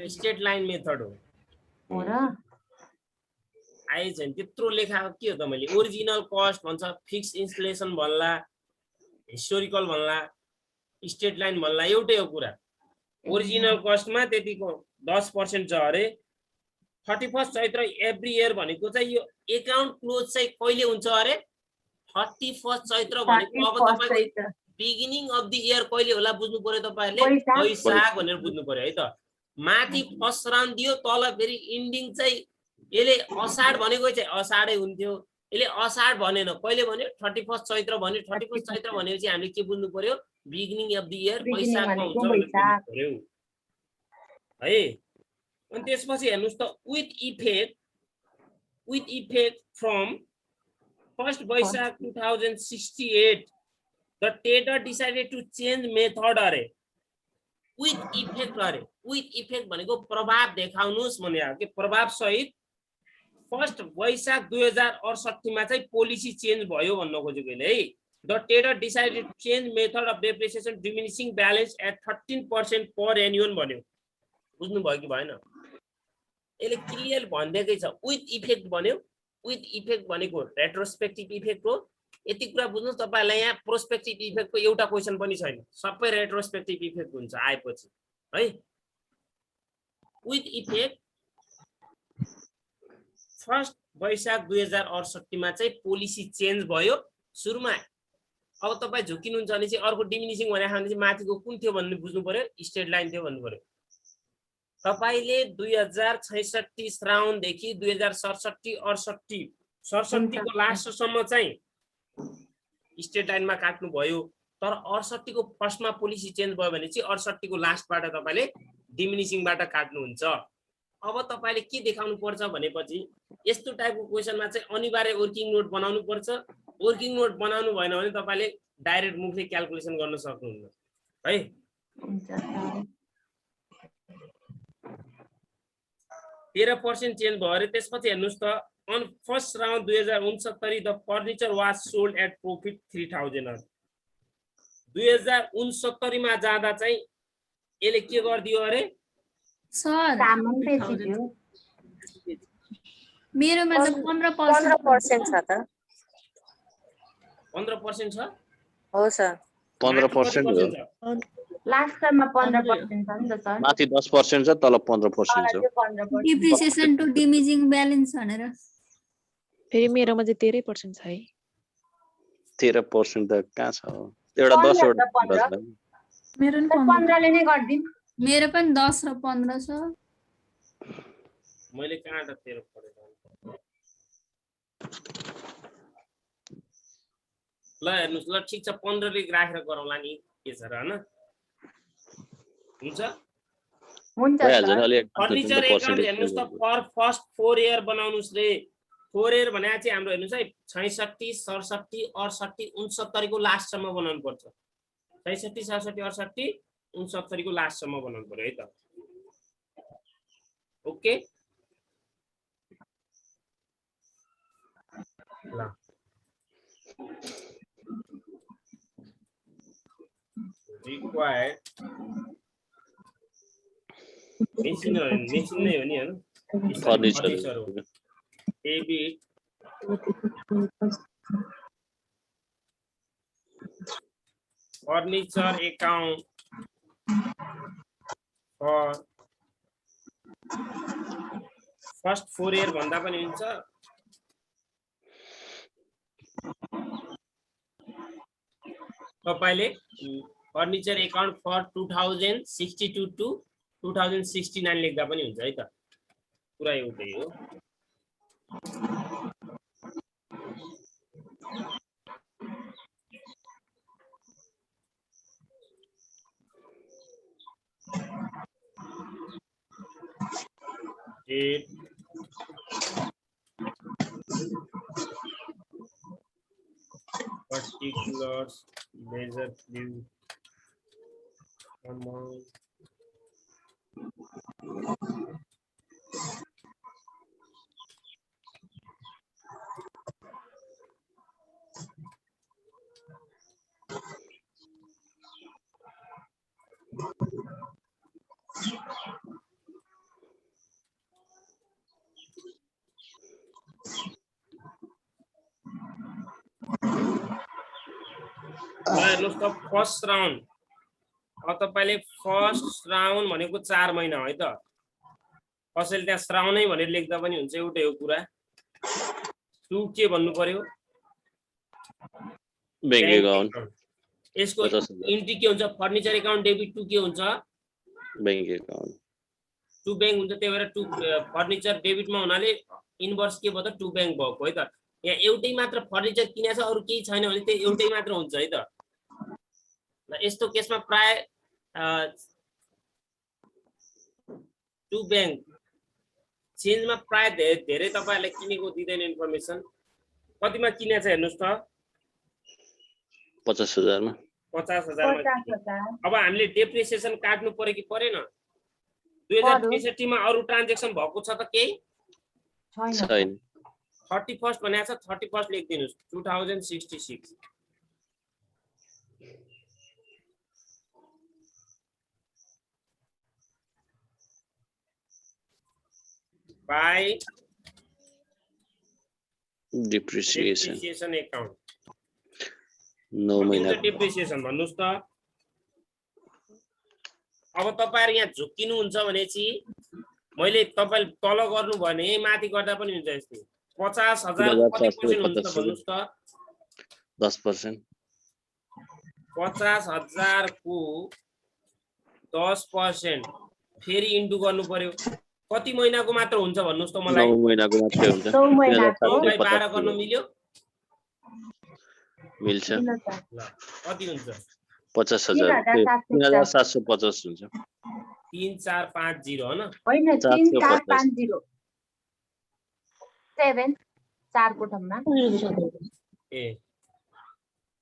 स्टेट लाइन मेथड हो र आइ छैन त्यत्रो लेखाएको के हो त मैले ओरिजिनल कस्ट भन्छ फिक्स इन्स्टलेसन भन्ला हिस्टोरिकल भन्ला स्टेट लाइन भन्ला एउटै हो कुरा ओरिजिनल कस्टमा त्यतिको 10% छ अरे 31 चैत्र एभ्री इयर भनेको चाहिँ यो अकाउन्ट क्लोज चाहिँ कहिले हुन्छ अरे 31 चैत्र भनेको अब तपाईको बिगिनिङ अफ द इयर कहिले होला बुझ्नु पर्यो तपाईहरुले वैशाख भनेर बुझ्नु पर्यो है त माथि फर्स्ट राउन्ड दियो तल फेरि इन्डिङ चाहिँ यसले असाढ भनेको चाहिँ असाढै हुन्थ्यो यसले असाढ भनेन कहिले भन्यो 31 चैत्र भन्यो 31 चैत्र भनेपछि हामीले के बुझ्नु पर्यो बिगिनिङ अफ द इयर वैशाखमा हुन्छ भनेर बुझ्नु पर्यो है अनि त्यसपछि हेर्नुस् त with effect from 1st Baishakh 2068 the trader decided to change method अरे with effect अरे with effect भनेको प्रभाव देखाउनुस् भने हो के प्रभाव सहित 1st वैशाख 2068 मा चाहिँ पोलिसी चेन्ज भयो भन्न खोजेको हैन है the trader decided to change method of depreciation diminishing balance at 13% per annum भन्यो बुझ्नु भयो कि भएन यसले क्लियर भन्दैकै छ विथ इफेक्ट भन्यो विथ इफेक्ट भनेको रेट्रोस्पेक्टिभ इफेक्ट हो यति कुरा बुझ्नुस् तपाईलाई यहाँ प्रोस्पेक्टिभ इफेक्टको एउटा क्वेशन पनि छैन सबै रेट्रोस्पेक्टिभ इफेक्ट हुन्छ आएपछि है विथ इफेक्ट 1st वैशाख 2068 मा चाहिँ पोलिसी चेन्ज भयो सुरुमा अब तपाई झुकिनुहुन्छ भने चाहिँ अर्को डिमिनिसिङ भने खाने चाहिँ माथिको कुन थियो भन्ने बुझ्नु पर्यो स्टेट लाइन थियो भन्नु पर्यो तपाईले 2066 राउन्ड देखि 2067 68 को लास्ट सम्म चाहिँ स्टेट लाइनमा काट्नु भयो तर 68 को फर्स्टमा पोलिसी चेन्ज भयो भने चाहिँ 68 को लास्टबाट तपाईले डिमिनिसिङबाट काट्नु हुन्छ अब तपाईले के देखाउनु पर्छ भनेपछि यस्तो टाइपको क्वेशनमा चाहिँ अनिवार्य वर्किङ नोट बनाउनु पर्छ वर्किङ नोट बनाउनु भएन भने तपाईले डाइरेक्ट मुखले क्याल्कुलेसन गर्न सक्नुहुन्न है 13% चेन्ज भयो अरे त्यसपछि हेर्नुस् त on first round 2069 the furniture was sold at profit 3000 2069 मा जाँदा चाहिँ यसले के गरिदियो अरे सर सामान बेचिदियो मेरोमा त 15% 15% छ त 15% छ हो सर 15% हो लास्ट टर्ममा 15% छ नि त सर माथि 10% छ तल 15% छ त्यो 15% डिप्रिसिएसन टु डिमिजिङ ब्यालेन्स भनेर फेरि मेरोमा चाहिँ 13% छ है 13% त कहाँ छ एउटा 10 वटा 15 10 मेरो नि 15 ले नै गर्दिन मेरो पनि 10 र 15 छ मैले कहाँ त 13 पढेको ल हेर्नुस् ल ठीक छ 15 ले राखेर गरौँला नि के छ र हैन हुन्छ हुन्छ भइहाल्छ सर नि अलि फर्निचर एकाउन्ट हेर्नुस् त पर फर्स्ट 4 इयर बनाउनुस् रे 4 इयर भने चाहिँ हाम्रो हेर्नुस् है 66 67 68 69 को लास्ट सम्म बनाउनु पर्छ 66 67 68 69 को लास्ट सम्म बनाउनु पर्यो है त ओके ल required मेसिन नै हो नि हैन फर्निचर हो debit furniture account for first 4 year भन्दा पनि हुन्छ तपाईले फर्निचर एकाउन्ट फर 2062 टु 2069 लेख्दा पनि हुन्छ है त पुरा एउटै हो date particulars measure due amount हेर्नुस् त फर्स्ट राउन्ड अब तपाईले फर्स्ट राउन्ड भनेको 4 महिना हो है त कसैले त्यहाँ श्रावणै भनेर लेख्दा पनि हुन्छ एउटै हो कुरा 2 के भन्नु पर्यो बैंक एकाउन्ट यसको इन्ट्री के हुन्छ फर्निचर एकाउन्ट डेबिट 2 के हुन्छ बैंक एकाउन्ट 2 बैंक हुन्छ त्यही भएर 2 फर्निचर डेबिटमा हुनाले इन्भर्स के भयो त 2 बैंक भएको है त यहाँ एउटै मात्र फर्निचर किनेको छ अरु केही छैन भने त्यो एउटै मात्र हुन्छ है त ल यस्तो केसमा प्राय 2 बैंक चेन्जमा प्राय धेरै तपाईहरुले किनेको दिदैन इन्फर्मेसन कतिमा किनेछ हेर्नुस् त 50,000 मा 50,000 मा अब हामीले डेप्रिसिएसन काट्नु पर्यो कि परेन 2063 मा अरु ट्रान्ज्याक्सन भएको छ त केही छैन 31st भनेको छ 31st लेखिदिनुस् 2066 by depreciation account 9 महिना depreciation भन्नुस् त अब तपाईहरु यहाँ झुकिनु हुन्छ भने चाहिँ मैले तपाईले तल गर्नु भने माथि गर्दा पनि हुन्छ यस्तै 50,000 कति पर्सेन्ट हुन्छ त भन्नुस् त 10% 50,000 को 10% फेरि इन्टु गर्नु पर्यो कति महिनाको मात्र हुन्छ भन्नुस् त मलाई 9 महिनाको मात्रै हुन्छ 9 महिनाको 9 बाइ 12 गर्न मिल्यो मिल्छ ल कति हुन्छ 50,000 3750 हुन्छ 3450 हो न होइन 3450 7 4 को ठाउँमा ए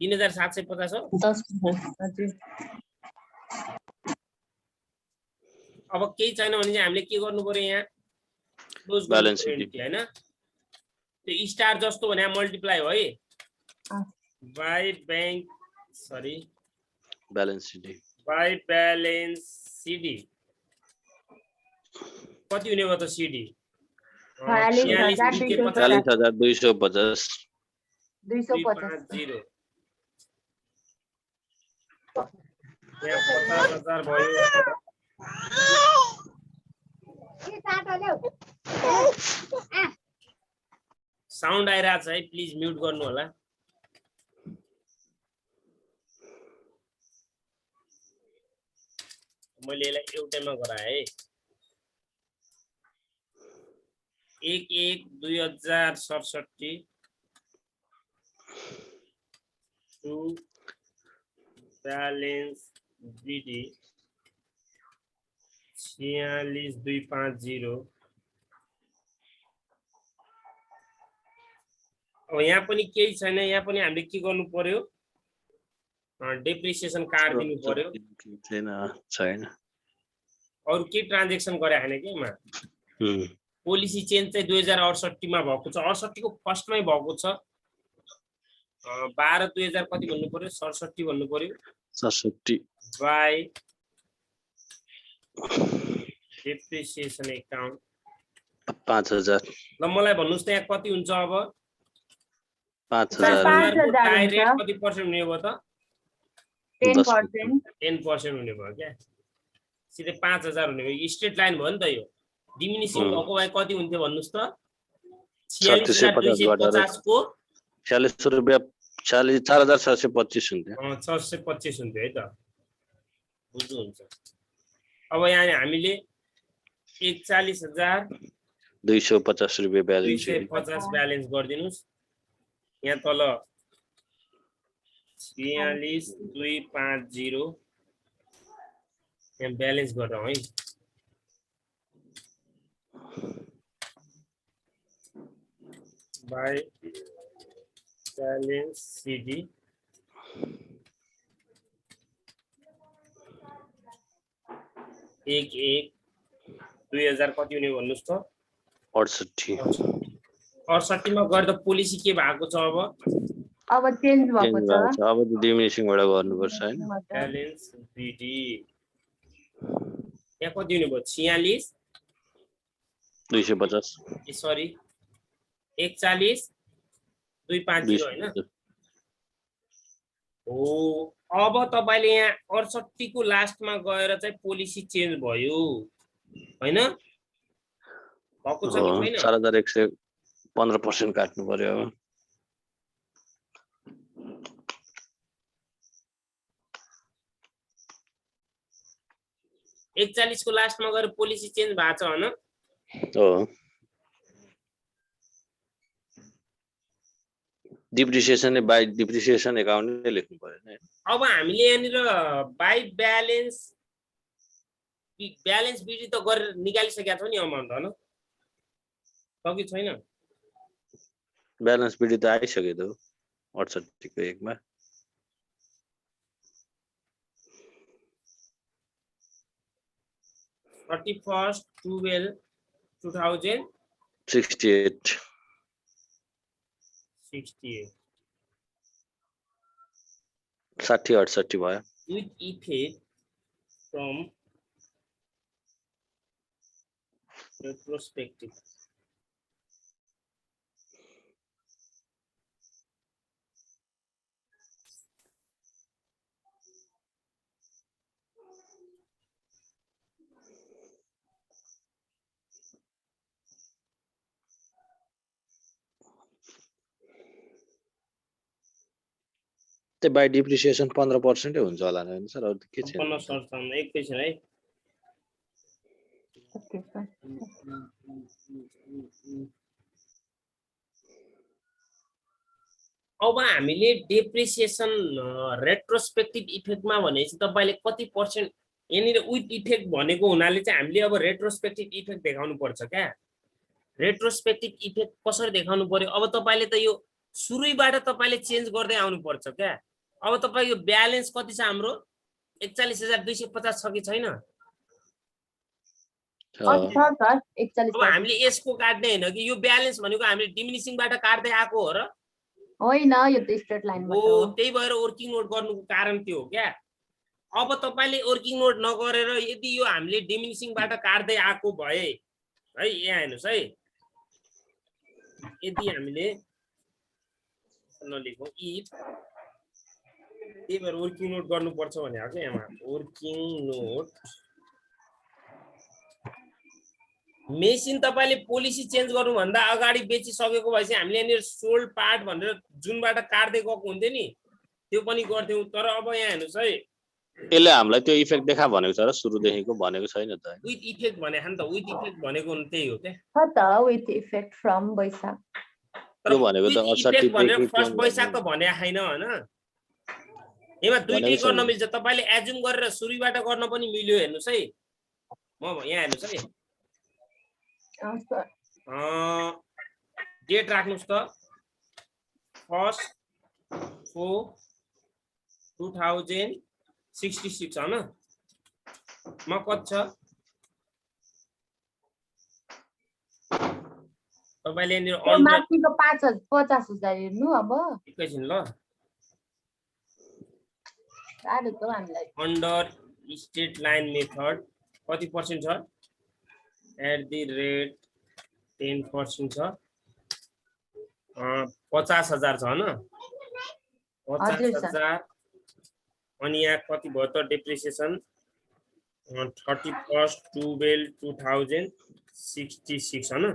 3750 हो 10% हजुर अब केही छैन भने चाहिँ हामीले के गर्नु पर्यो यहाँ क्लोज ब्यालेन्स शीट हैन त्यो स्टार जस्तो भने मल्टिप्लाई हो है by bank sorry balance sheet by balance CD कति हुने भयो त सिडी 46,250 46,250 250 यहाँ 50,000 भयो साउन्ड आइरहेको छ है प्लिज म्युट गर्नु होला मैले यसलाई एउटैमा गराए 1/1/2067 टु ब्यालेन्स बिडी 46,250 अब यहाँ पनि केही छैन यहाँ पनि हामीले के गर्नु पर्यो डेप्रिसिएसन कार्ड दिनु पर्यो छैन अरु के ट्रान्जेक्सन गरे हैन के मा पोलिसी चेन्ज चाहिँ 2068 मा भएको छ 68 को फर्स्टमै भएको छ 12/2000 कति भन्नु पर्यो 67 भन्नु पर्यो 67 बाइ डेप्रिसिएसन अकाउन्ट 5,000 ल मलाई भन्नुस् त यहाँ कति हुन्छ अब 5,000 को डाइरेक्ट कति पर्सेन्ट हुने भयो त 10% 10% हुने भयो क्या सिधै 5,000 हुने भयो स्ट्रेट लाइन भयो नि त यो डिमिनिसिङ भएको भए कति हुन्थ्यो भन्नुस् त 46,250 को 46 रुपैयाँ 4,625 हुन्थ्यो 625 हुन्थ्यो है त बुझ्नुहुन्छ अब यहाँ हामीले 41,250 रुपैयाँ ब्यालेन्स 250 ब्यालेन्स गरिदिनुस् यहाँ तल 46,250 यहाँ ब्यालेन्स गरौँ है बाइ ब्यालेन्स सिडी एक 2000 कति हुने भन्नुस् त 68 मा गर्दा पोलिसी के भएको छ अब चेन्ज भएको छ अब डिमिनिसिङबाट गर्नुपर्छ हैन ब्यालेन्स बिडी यहाँ कति हुने भयो 46,250 ए सरी 41,250 हैन हो अब तपाईले यहाँ 68 को लास्टमा गएर चाहिँ पोलिसी चेन्ज भयो हैन भएको छ कि छैन 4,115% काट्नु पर्यो अब 41 को लास्टमा गएर पोलिसी चेन्ज भएको छ हैन हो डिप्रिसिएसन बाइ डिप्रिसिएसन अकाउन्ट नै लेख्नु पर्यो नि अब हामीले यहाँनिर बाइ ब्यालेन्स बिडी त गरेर निकालिसकेका छौं नि अमाउन्ट हैन सकी छैन ब्यालेन्स बिडी त आइसक्यो त 68 को एकमा 31/12/2068 68 60-68 भयो with effect from retrospective त्यो बाइ डिप्रिसिएसन 15% हुन्छ होला हैन सर अरु के छैन 15% एकैछिन है ओके सर अब हामीले डेप्रिसिएसन रेट्रोस्पेक्टिभ इफेक्टमा भनेपछि तपाईले कति पर्सेन्ट यहाँनिर विथ इफेक्ट भनेको हुनाले चाहिँ हामीले अब रेट्रोस्पेक्टिभ इफेक्ट देखाउनु पर्छ क्या रेट्रोस्पेक्टिभ इफेक्ट कसरी देखाउनु पर्यो अब तपाईले त यो सुरुबाट तपाईले चेन्ज गर्दै आउनु पर्छ क्या अब तपाईको ब्यालेन्स कति छ हाम्रो 41,250 छ कि छैन सर 41 अब हामीले यसको काट्ने हैन कि यो ब्यालेन्स भनेको हामीले डिमिनिसिङबाट काट्दै आएको हो र होइन यो त स्ट्रेट लाइनबाट हो त्यही भएर वर्किङ नोट गर्नुको कारण त्यो हो क्या अब तपाईले वर्किङ नोट नगरेर यदि यो हामीले डिमिनिसिङबाट काट्दै आएको भए है यहाँ हेर्नुस् है यदि हामीले नलेखौँ इफ त्यही भएर वर्किङ नोट गर्नुपर्छ भने हो क्या यहाँ वर्किङ नोट मेसिन तपाईले पोलिसी चेन्ज गर्नुभन्दा अगाडि बेचिसकेको भएपछि हामीले यहाँनिर सोल्ड पार्ट भनेर जुनबाट काट्दै गएको हुन्थ्यो नि त्यो पनि गर्थ्यौँ तर अब यहाँ हेर्नुहोस् है यसले हामीलाई त्यो इफेक्ट देखा भनेको छ र सुरुदेखिको भनेको छैन त विथ इफेक्ट भने नि त विथ इफेक्ट भनेको त्यही हो क्या हो त विथ इफेक्ट फ्रम वैशाख त्यो भनेको त 68 भनेर देखि फर्स्ट वैशाख त भने छैन हैन यसमा दुईटै गर्न मिल्छ तपाईले एज्युम गरेर सुरुबाट गर्न पनि मिल्यो हेर्नुस् है म यहाँ हेर्नुस् है डेट राख्नुस् त 1 4 2066 हैन म कति छ तपाईले नि त्यो माथिको 50,000 हेर्नु अब एकैछिन ल साह्रो त हामीलाई अन्डर स्टेट लाइन मेथड कति पर्सेन्ट छ @10% छ 50,000 छ हैन 50,000 अनि यहाँ कति भयो त डेप्रिसिएसन 31/12/2066 हैन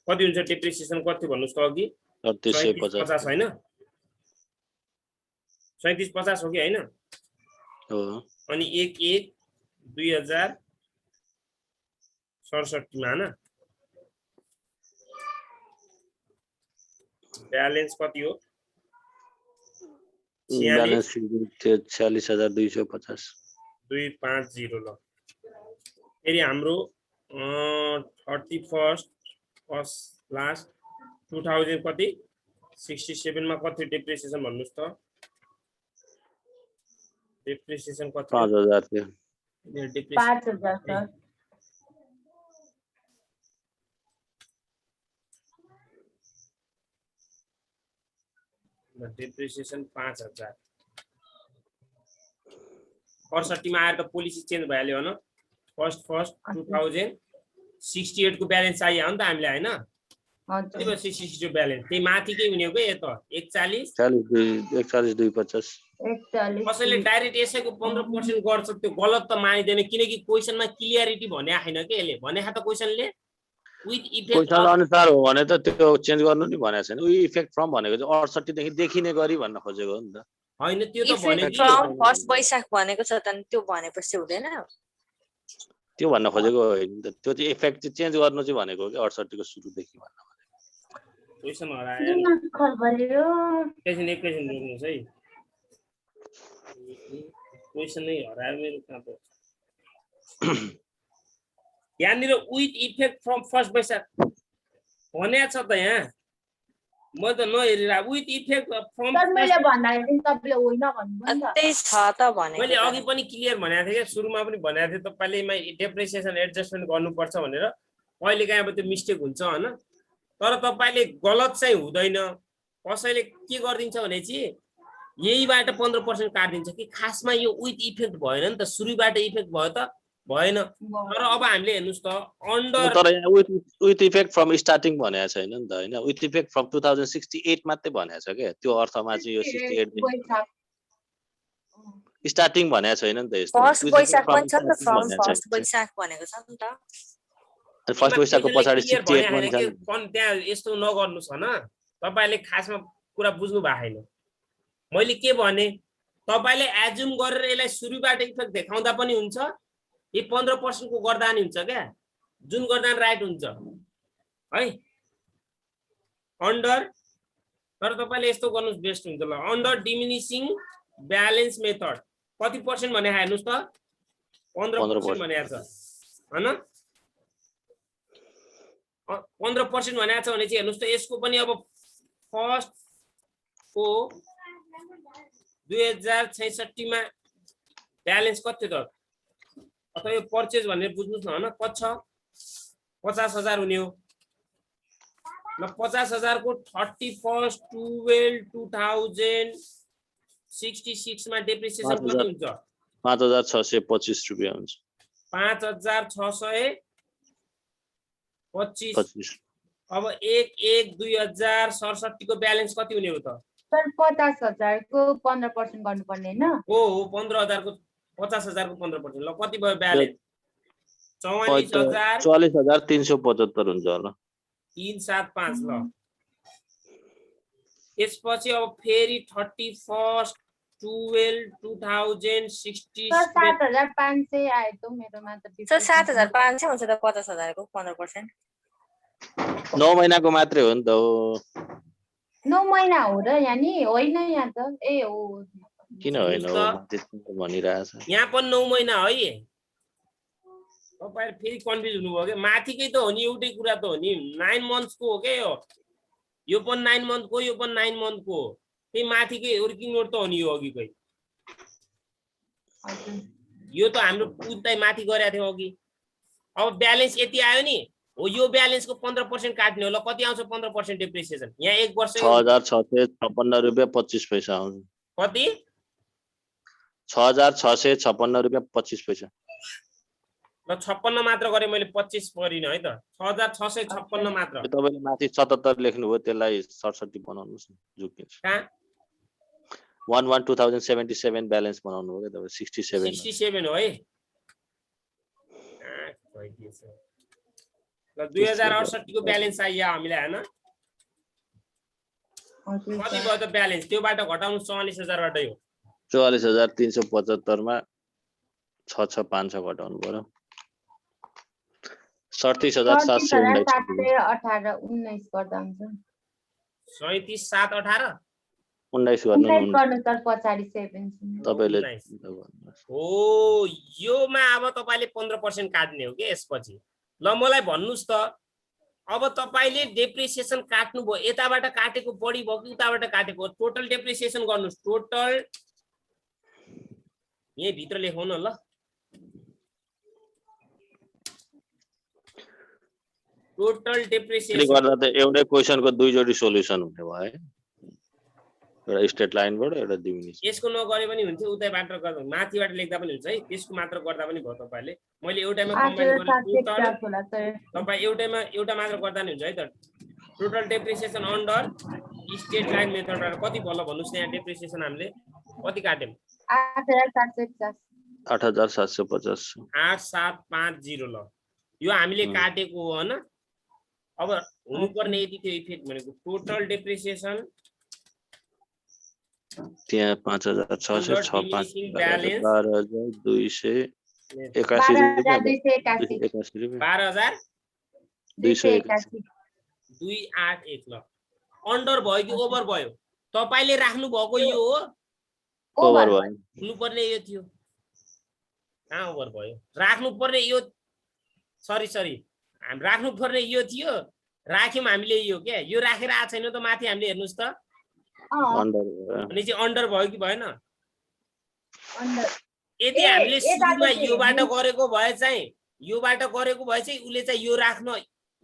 कति हुन्छ डेप्रिसिएसन कति भन्नुस् त अघि 3750 हैन 3750 हो कि हैन हो अनि 1/1/2067 मा हैन ब्यालेन्स कति हो ब्यालेन्स 46,250 250 ल फेरि हाम्रो 31st लास्ट 2000 कति 67 मा कति डेप्रिसिएसन भन्नुस् त डेप्रिसिएसन कति 5000 थियो 5,000 सर डेप्रिसिएसन 5,000 68 मा आएर त पोलिसी चेन्ज भइहाल्यो हैन फर्स्ट 2068 को ब्यालेन्स चाहियो हो नि त हामीले हैन हजुर 66 ब्यालेन्स त्यही माथिकै हुने हो के यो त 41 41,250 कसैले डाइरेक्ट यसैको 15% गर्छ त्यो गलत त मानिदैन किनकि क्वेशनमा क्लियरिटी भने छैन के यसले भने त क्वेशनले विथ इफेक्ट क्वेशन अनुसार हो भने त त्यो चेन्ज गर्नु नि भनेको छैन उही इफेक्ट फ्रम भनेको चाहिँ 68 देखि देखिने गरी भन्न खोजेको हो नि त हैन त्यो त इफेक्ट भनेको फ्रम फर्स्ट वैशाख भनेको छ त त्यो भनेपछि हुँदैन त्यो भन्न खोजेको होइन त त्यो चाहिँ इफेक्ट चाहिँ चेन्ज गर्नु चाहिँ भनेको हो कि 68 को सुरुदेखि भन्न क्वेशन हरायो एकैछिन रोक्नुस् है क्वेशन नै हरायो मेरो कहाँ त यहाँनिर विथ इफेक्ट फ्रम फर्स्ट वैशाख भने छ त यहाँ म त नहेरिरा विथ इफेक्ट फ्रम सर मैले भन्दाखेरि तपाईले होइन भन्नुभयो नि त त्यही छ त भनेको मैले अघि पनि क्लियर भनेको थिएँ क्या सुरुमा पनि भनेको थिएँ तपाईले डेप्रिसिएसन एडजस्टमेन्ट गर्नुपर्छ भनेर कहिले काहीँ अब त्यो मिस्टेक हुन्छ हैन तर तपाईले गलत चाहिँ हुँदैन कसैले के गरिदिन्छ भने चाहिँ यहीबाट 15% काट्दिन्छ कि खासमा यो विथ इफेक्ट भएन नि त सुरुबाट इफेक्ट भयो त भएन तर अब हामीले हेर्नुस् त अन्डर तर यहाँ विथ इफेक्ट फ्रम स्टार्टिङ भनेको छैन नि त हैन विथ इफेक्ट फ्रम 2068 मात्रै भनेको छ के त्यो अर्थमा चाहिँ यो 68 स्टार्टिङ भनेको छैन नि त यस्तो फर्स्ट वैशाख पनि छ नि त फ्रम फर्स्ट वैशाख भनेको छ नि त फर्स्ट वैशाखको पछाडी 68 पनि छ त्यहाँ यस्तो नगर्नुस् हैन तपाईले खासमा कुरा बुझ्नु भएको छैन मैले के भने तपाईले एज्युम गरेर यसलाई सुरुबाट इफेक्ट देखाउँदा पनि हुन्छ यो 15% को गर्दा नि हुन्छ क्या जुन गर्दा राइट हुन्छ है अन्डर तर तपाईले यस्तो गर्नुस् बेस्ट हुन्छ ल अन्डर डिमिनिसिङ ब्यालेन्स मेथड कति पर्सेन्ट भने हेर्नुस् त 15% भनेको छ हैन 15% भनेको छ भने चाहिँ हेर्नुस् त यसको पनि अब फर्स्ट को 2066 मा ब्यालेन्स कति त अथवा यो पर्चेज भनेर बुझ्नुस् न हैन कति छ 50,000 हुने हो ल 50,000 को 31/12/2066 मा डेप्रिसिएसन कति हुन्छ 5,625 रुपियाँ हुन्छ 5,625 अब 1/1/2067 को ब्यालेन्स कति हुने हो त सर 50,000 को 15% गर्नुपर्ने हैन हो 15,000 को 50,000 को 15% ल कति भयो ब्यालेन्स 44,000 44,375 हुन्छ होला 375 ल यसपछि अब फेरि 31st 12/2067 सर 7,500 आयो त मेरोमा त सर 7,500 हुन्छ त 50,000 को 15%। 9 महिनाको मात्रै हो नि त हो 9 महिना हो र यहाँ नि होइन यहाँ त ए हो किन होइन हो त्यस्तो भनिरहेछ यहाँ पनि 9 महिना है तपाईहरु फेरि कन्फ्युज हुनुभयो के माथिकै त हो नि एउटै कुरा त हो नि 9 मन्थ्स को हो के यो पनि 9 मन्थ को यो पनि 9 मन्थ को त्यही माथिकै वर्किङ नोट त हो नि यो अघिकै यो त हाम्रो उतै माथि गरेको थियो अघि अब ब्यालेन्स यति आयो नि हो यो ब्यालेन्सको 15% काट्ने हो ल कति आउँछ 15% डेप्रिसिएसन यहाँ 1 वर्ष 6,656 रुपियाँ 25 पैसा आउँछ कति 6,656 रुपियाँ 25 पैसा ल 56 मात्र गरे मैले 25 परिन है त 6,656 मात्र तपाईले माथि 77 लेख्नुभयो त्यसलाई 67 बनाउनुस् न झुकिन्छ कहाँ 11/2077 ब्यालेन्स बनाउनु हो के तपाईले 67 67 हो है ल 2068 को ब्यालेन्स आइया हामीलाई हैन कति भयो त ब्यालेन्स त्योबाट घटाउनु 44,000 बाटै हो 44,375 मा 6,656 घटाउनु पर्यो 37,719 718 19 गर्दा हुन्छ 37,718 19 गर्नु 19 गर्नु सर पछाडी 7 तपाईले हो योमा अब तपाईले 15% काट्ने हो के यसपछि ल मलाई भन्नुस् त अब तपाईले डेप्रिसिएसन काट्नु भयो यताबाट काटेको बढी भयो कि उताबाट काटेको टोटल डेप्रिसिएसन गर्नुस् टोटल यही भित्र लेखौ न ल टोटल डेप्रिसिएसन गर्दा त एउटै क्वेशनको दुई जोडी सोलुसन हुने भयो है एउटा स्टेट लाइनबाट एउटा डिमिनिस यसको नगरे पनि हुन्छ उतैबाट गर्दा माथिबाट लेख्दा पनि हुन्छ है त्यसको मात्र गर्दा पनि भयो तपाईले मैले एउटैमा कम्बाइन गरेँ तपाई एउटा मात्र गर्दा नि हुन्छ है त total depreciation under straight line मेथडबाट कति भयो भन्नुस् यहाँ डेप्रिसिएसन हामीले कति काट्यौं 8,750 8750 ल यो हामीले काटेको हो हैन अब हुनुपर्ने यति थियो इफेक्ट भनेको टोटल डेप्रिसिएसन त्यहाँ 5,656 12,281 रुपियाँ 12,281 281 ल अन्डर भयो कि ओभर भयो तपाईले राख्नु भएको यो हो ओभर भयो हुनुपर्ने यो थियो कहाँ ओभर भयो राख्नु पर्ने यो सरी हामी राख्नु पर्ने यो थियो राख्यौं हामीले यो के यो राखेर आ छैन त माथि हामीले हेर्नुस् त अनि चाहिँ अन्डर भयो कि भएन यदि हामीले सुरुमा योबाट गरेको भए चाहिँ उले चाहिँ यो राख्न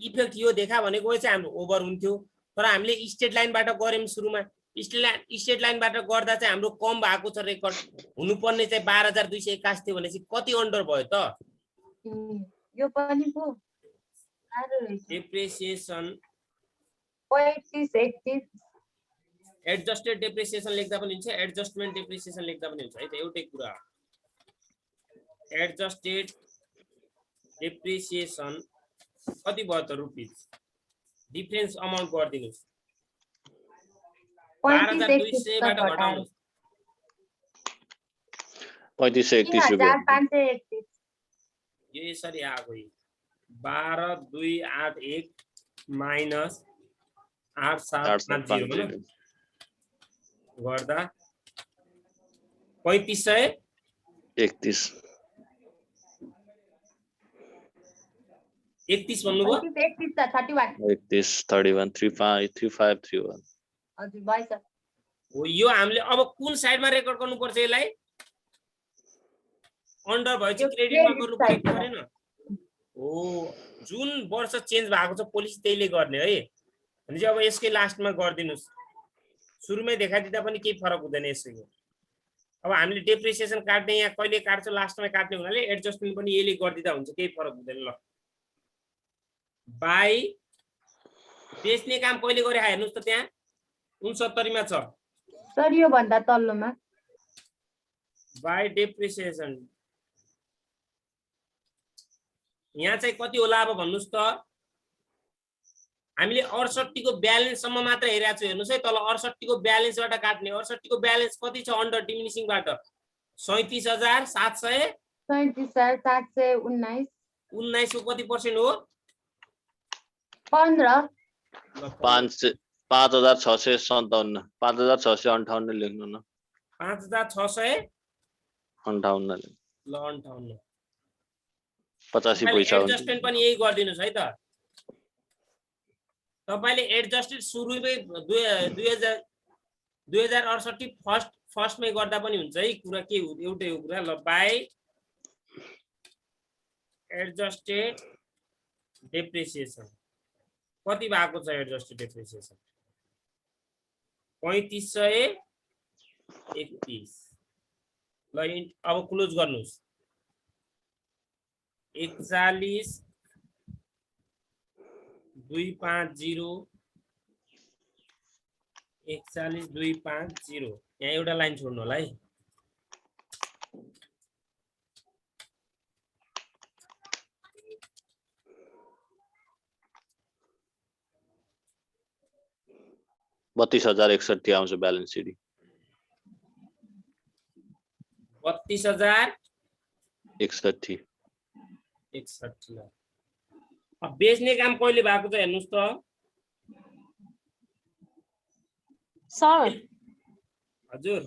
इफेक्ट यो देखा भनेको चाहिँ हाम्रो ओभर हुन्थ्यो तर हामीले स्टेट लाइनबाट गर्यौं सुरुमा स्टेट लाइनबाट गर्दा चाहिँ हाम्रो कम भएको छ रेकर्ड हुनुपर्ने चाहिँ 12,281 थियो भनेपछि कति अन्डर भयो त यो पनि पो डेप्रिसिएसन 35 एडजस्टेड डेप्रिसिएसन लेख्दा पनि हुन्छ एडजस्टमेन्ट डेप्रिसिएसन लेख्दा पनि हुन्छ है त एउटै कुरा एडजस्टेड डेप्रिसिएसन कति भयो त रुपीज डिफरेन्स अमाउन्ट गरिदिनुस् 12,200 बाट घटाउनुस् 3,531 रुपियाँ 531 यो यसरी आएको 12,281 माइनस 8,750 गर्दा 3,531 भन्नुभयो 31 31 3531 हजुर भएछ हो यो हामीले अब कुन साइडमा रेकर्ड गर्नुपर्छ यसलाई अन्डर भयो चाहिँ क्रेडिटमा गर्नु परेन हो जुन वर्ष चेन्ज भएको छ पोलिसी त्यहीले गर्ने है भने चाहिँ अब यसकै लास्टमा गरिदिनुस् सुरुमै देखाइदिँदा पनि केही फरक हुँदैन यसैको अब हामीले डेप्रिसिएसन काट्ने यहाँ कहिले काट्छ लास्टमा काट्ने हुनाले एडजस्टमेन्ट पनि यसले गरिदिँदा हुन्छ, केही फरक हुँदैन। ल बाई बेच्ने काम कहिले गरे हेर्नुहोस् त त्यहाँ 69 मा छ। सर यो भन्दा तल्लोमा बाई डेप्रिसिएसन यहाँ चाहिँ कति होला अब भन्नुस् त। हामीले 68 को ब्यालेन्स सम्म मात्र हेरेको छु, हेर्नुस् है तल 68 को ब्यालेन्सबाट काट्ने। 68 को ब्यालेन्स कति छ अन्डर डिमिनिसिङ बाट 37,700 37,719 19 को कति पर्सेन्ट हो 15 5,657 5,658 लेख्नु न 5,658 58 ल 58 85 पैसा हुन्छ। एडजस्टमेन्ट पनि यही गरिदिनुस् है त। तपाईले एडजस्टेड सुरुमै 2068 फर्स्टमै गर्दा पनि हुन्छ है, कुरा के एउटै हो कुरा। ल बाई एडजस्टेड डेप्रिसिएसन कति भएको छ एडजस्टेड डेप्रिसिएसन 3531। ल अब क्लोज गर्नुस् 41,250 41,250 यहाँ एउटा लाइन छोड्नु होला है। ₹32,061 आउँछ ब्यालेन्स सिट 32,061। अब बेच्ने काम कहिले भएको छ हेर्नुस् त। सर हजुर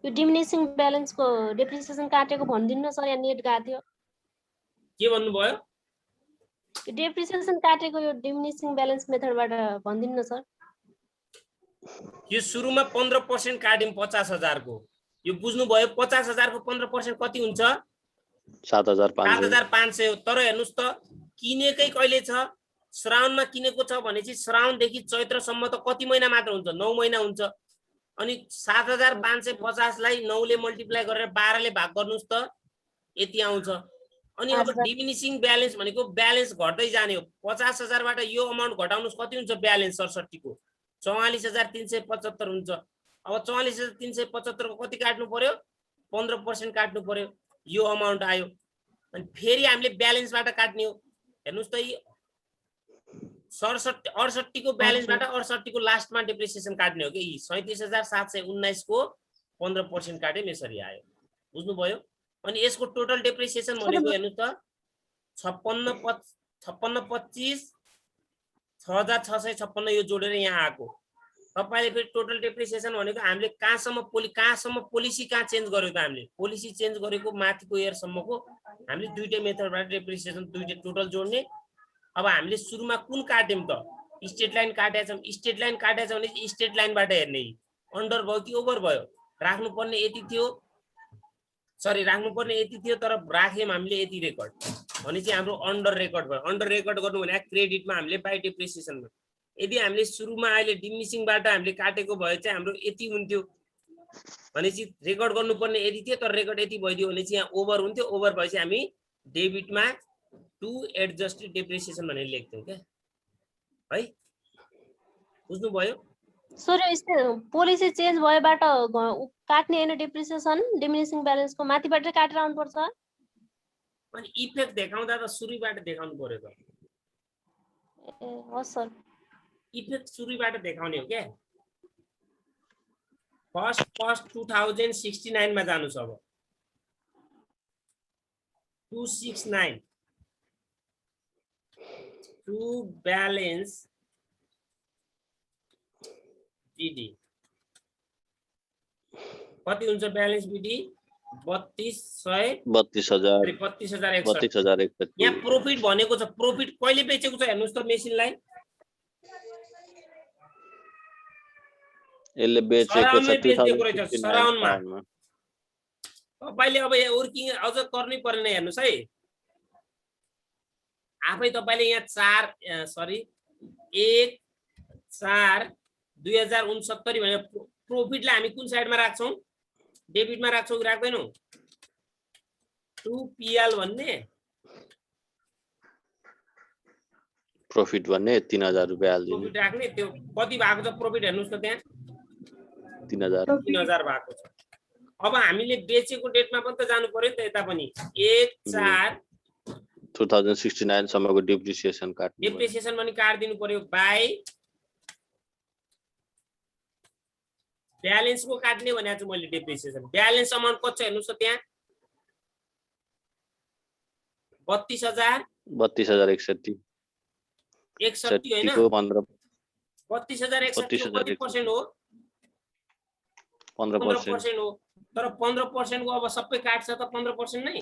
यो डिमिनिसिङ ब्यालेन्सको डेप्रिसिएसन काटेको भनिदिनु न सर, यहाँ नेट गएको थियो। के भन्नुभयो? यो डेप्रिसिएसन काटेको यो डिमिनिसिङ ब्यालेन्स मेथडबाट भनिदिनु न सर। यो सुरुमा 15% काट्यौं 50,000 को, यो बुझ्नुभयो 50,000 को 15% कति हुन्छ 7,500। तर हेर्नुस् त किनेकै कहिले छ श्रावणमा किनेको छ भने चाहिँ श्रावणदेखि चैत्रसम्म त कति महिना मात्र हुन्छ 9 महिना हुन्छ। अनि 7,550 लाई 9 ले मल्टिप्लाई गरेर 12 ले भाग गर्नुस् त यति आउँछ। अनि अब डिमिनिसिङ ब्यालेन्स भनेको ब्यालेन्स घट्दै जाने हो। 50,000 बाट यो अमाउन्ट घटाउनुस् कति हुन्छ ब्यालेन्स 67 को 44,375 हुन्छ। अब 44,375 को कति काट्नु पर्यो 15% काट्नु पर्यो, यो अमाउन्ट आयो। अनि फेरि हामीले ब्यालेन्सबाट काट्ने हो। हेर्नुस् त 68 को ब्यालेन्सबाट 68 को लास्टमा डेप्रिसिएसन काट्ने हो कि 37,719 को 15% काट्यौं यसरी आयो, बुझ्नुभयो। अनि यसको टोटल डेप्रिसिएसन भनेको हेर्नुस् त 56,25 6,656 यो जोडेर यहाँ आएको। तपाईले फेरि टोटल डेप्रिसिएसन भनेको हामीले कहाँसम्म पोलिसी कहाँ चेन्ज गर्यो त हामीले पोलिसी चेन्ज गरेको माथिको इयर सम्मको हामीले दुईटै मेथडबाट डेप्रिसिएसन दुईटै टोटल जोड्ने। अब हामीले सुरुमा कुन काट्यौं त स्टेट लाइन काटेका छौं। स्टेट लाइन काटेका छौं भने स्टेट लाइनबाट हेर्ने अन्डर भयो कि ओभर भयो। राख्नुपर्ने यति थियो, सरी राख्नुपर्ने यति थियो तर राख्यौं हामीले यति रेकर्ड भने चाहिँ हाम्रो अन्डर रेकर्ड भयो। अन्डर रेकर्ड गर्नु भने क्रेडिटमा हामीले बाइ डेप्रिसिएसनमा यदि हामीले सुरुमा अहिले डिमिनिसिङबाट हामीले काटेको भए चाहिँ हाम्रो यति हुन्थ्यो भने चाहिँ रेकर्ड गर्नुपर्ने यति थियो तर रेकर्ड यति भइदियो भने चाहिँ यहाँ ओभर हुन्थ्यो। ओभर भएपछि हामी डेबिटमा टु एडजस्टेड डेप्रिसिएसन भनेर लेख्थ्यौं क्या है, बुझ्नुभयो। सर पोलिसी चेन्ज भएबाट काट्ने हैन डेप्रिसिएसन डिमिनिसिङ ब्यालेन्सको माथिबाट काटेर आउनु पर्छ। अनि इफेक्ट देखाउँदा त सुरुबाट देखाउनु पर्यो त। ए हो सर, इफेक्ट सुरुबाट देखाउने हो क्या। फर्स्ट 2069 मा जानु छ अब 269 टु ब्यालेन्स बिडी कति हुन्छ ब्यालेन्स बिडी 32,061। यहाँ प्रॉफिट भनेको छ। प्रॉफिट कहिले बेचेको छ हेर्नुस् त मेसिनलाई यसले बेचेको छ 2069 मा। तपाईले अब यहाँ वर्किङ अझ गर्नै पर्ने हेर्नुस् है आफै। तपाईले यहाँ 1/4/2069 भनेर प्रोफिटलाई हामी कुन साइडमा राख्छौँ? डेबिटमा राख्छौँ कि राख्दैनौँ? 2PL भन्ने प्रॉफिट भन्ने 3000 रुपैयाँ हाल्दिनु। प्रोफिट राख्ने, त्यो कति भएको छ प्रोफिट हेर्नुस् त त्यहाँ 3000 3000 भएको छ। अब हामीले बेचेको डेटमा पनि त जानु पर्यो नि त, यता पनि 1/4/2069 सम्मको डिप्रिसिएसन काट्नु। डेप्रिसिएसन पनि काट्दिनु पर्यो बाई ब्यालेन्सको काट्ने भनेको छु मैले। डेप्रिसिएसन ब्यालेन्स अमाउन्ट कति छ हेर्नुस् त त्यहाँ 32000 32061 61 हैन, को 15 32061 कति पर्सेन्ट हो? 15% हो। तर 15% को अब सबै काट्छ त 15% नै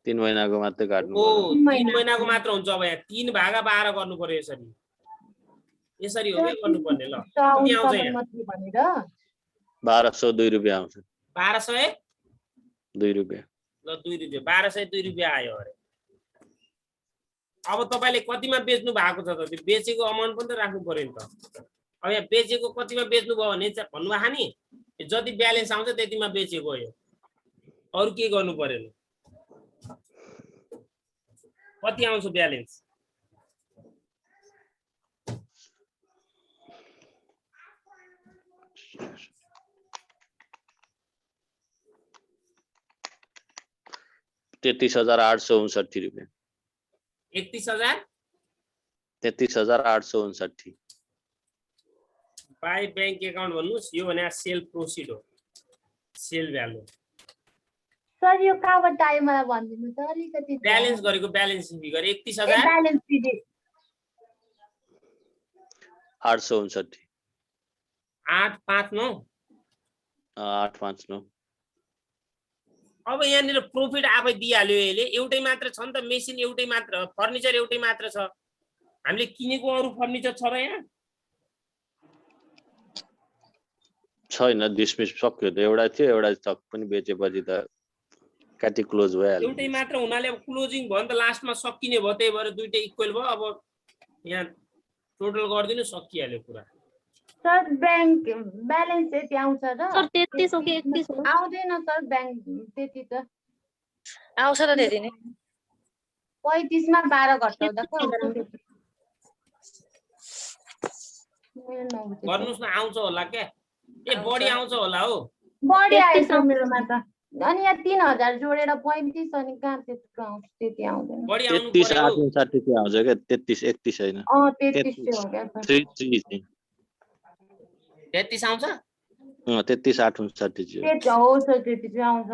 3 महिनाको मात्रै काट्नु ओ पर्यो। 3 महिनाको मात्र हुन्छ। अब यहाँ 3/12 गर्नु पर्यो। यसरी यसरी हो के गर्नुपर्ने? ल कति आउँछ यहाँ? 1202 रुपैयाँ आउँछ। 1202 रुपैयाँ। ल 2 रुपैयाँ 1202 रुपैयाँ आयो अरे। अब तपाईले कतिमा बेच्नु भएको छ त? त्यो बेचेको अमाउन्ट पनि त राख्नु पर्यो नि त। अब यहाँ बेचेको कतिमा बेच्नु भयो भने भन्नुभएको नि, जति ब्यालेन्स आउँछ त्यतिमा बेचेको हो। यो अरु के गर्नु पर्यो? कति आउँछ ब्यालेन्स? ₹33,859 रुपैयाँ। 31,000 33,859 बाई बैंक अकाउन्ट भन्नुस्। यो भने सेल प्रोसिड हो, सेल भ्यालु। सर यो कहाँबाट आयो मलाई भनिदिनु त अलिकति। ब्यालेन्स गरेको ब्यालेन्स फिगर 31,000 ब्यालेन्स फिगर 859 859 859। अब यहाँनिर प्रोफिट आफै दिइहाल्यो। यसले एउटै मात्र छ नि त, मेसिन एउटै मात्र, फर्निचर एउटै मात्र छ। हामीले किनेको अरु फर्निचर छ र यहाँ छैन। डिसमिस सक्यो त। एउटा थियो, एउटा स्टक पनि बेचेपछि त काटी क्लोज भइहाल्यो। एउटै मात्र हुनाले अब क्लोजिङ भयो नि त, लास्टमा सकिने भयो। त्यही भएर दुईटै इक्वल भयो। अब यहाँ टोटल गर्दिनु, सकिहाल्यो कुरा। सर बैंक ब्यालेन्स यति आउँछ र? सर 33 हो कि 31 हो? आउँदैन सर बैंक त्यति त। आउँछ त त्यति नै। 35 मा 12 घटाउँदा के हुन्छ? गर्नुस् न, आउँछ होला क्या। ए बढी आउँछ होला हो। बढी आएछ मेरोमा त। अनि यहाँ 3000 जोडेर 35 अनि कहाँ त्यत्रो आउँछ? त्यति आउँदैन। बढी आउनु 33,859 चाहिँ आउँछ क्या। 33 31 हैन। 33 चाहिँ हो क्या सर। 33 33 आउँछ। 33,859 चाहिँ त्यति हो सर, त्यति चाहिँ आउँछ।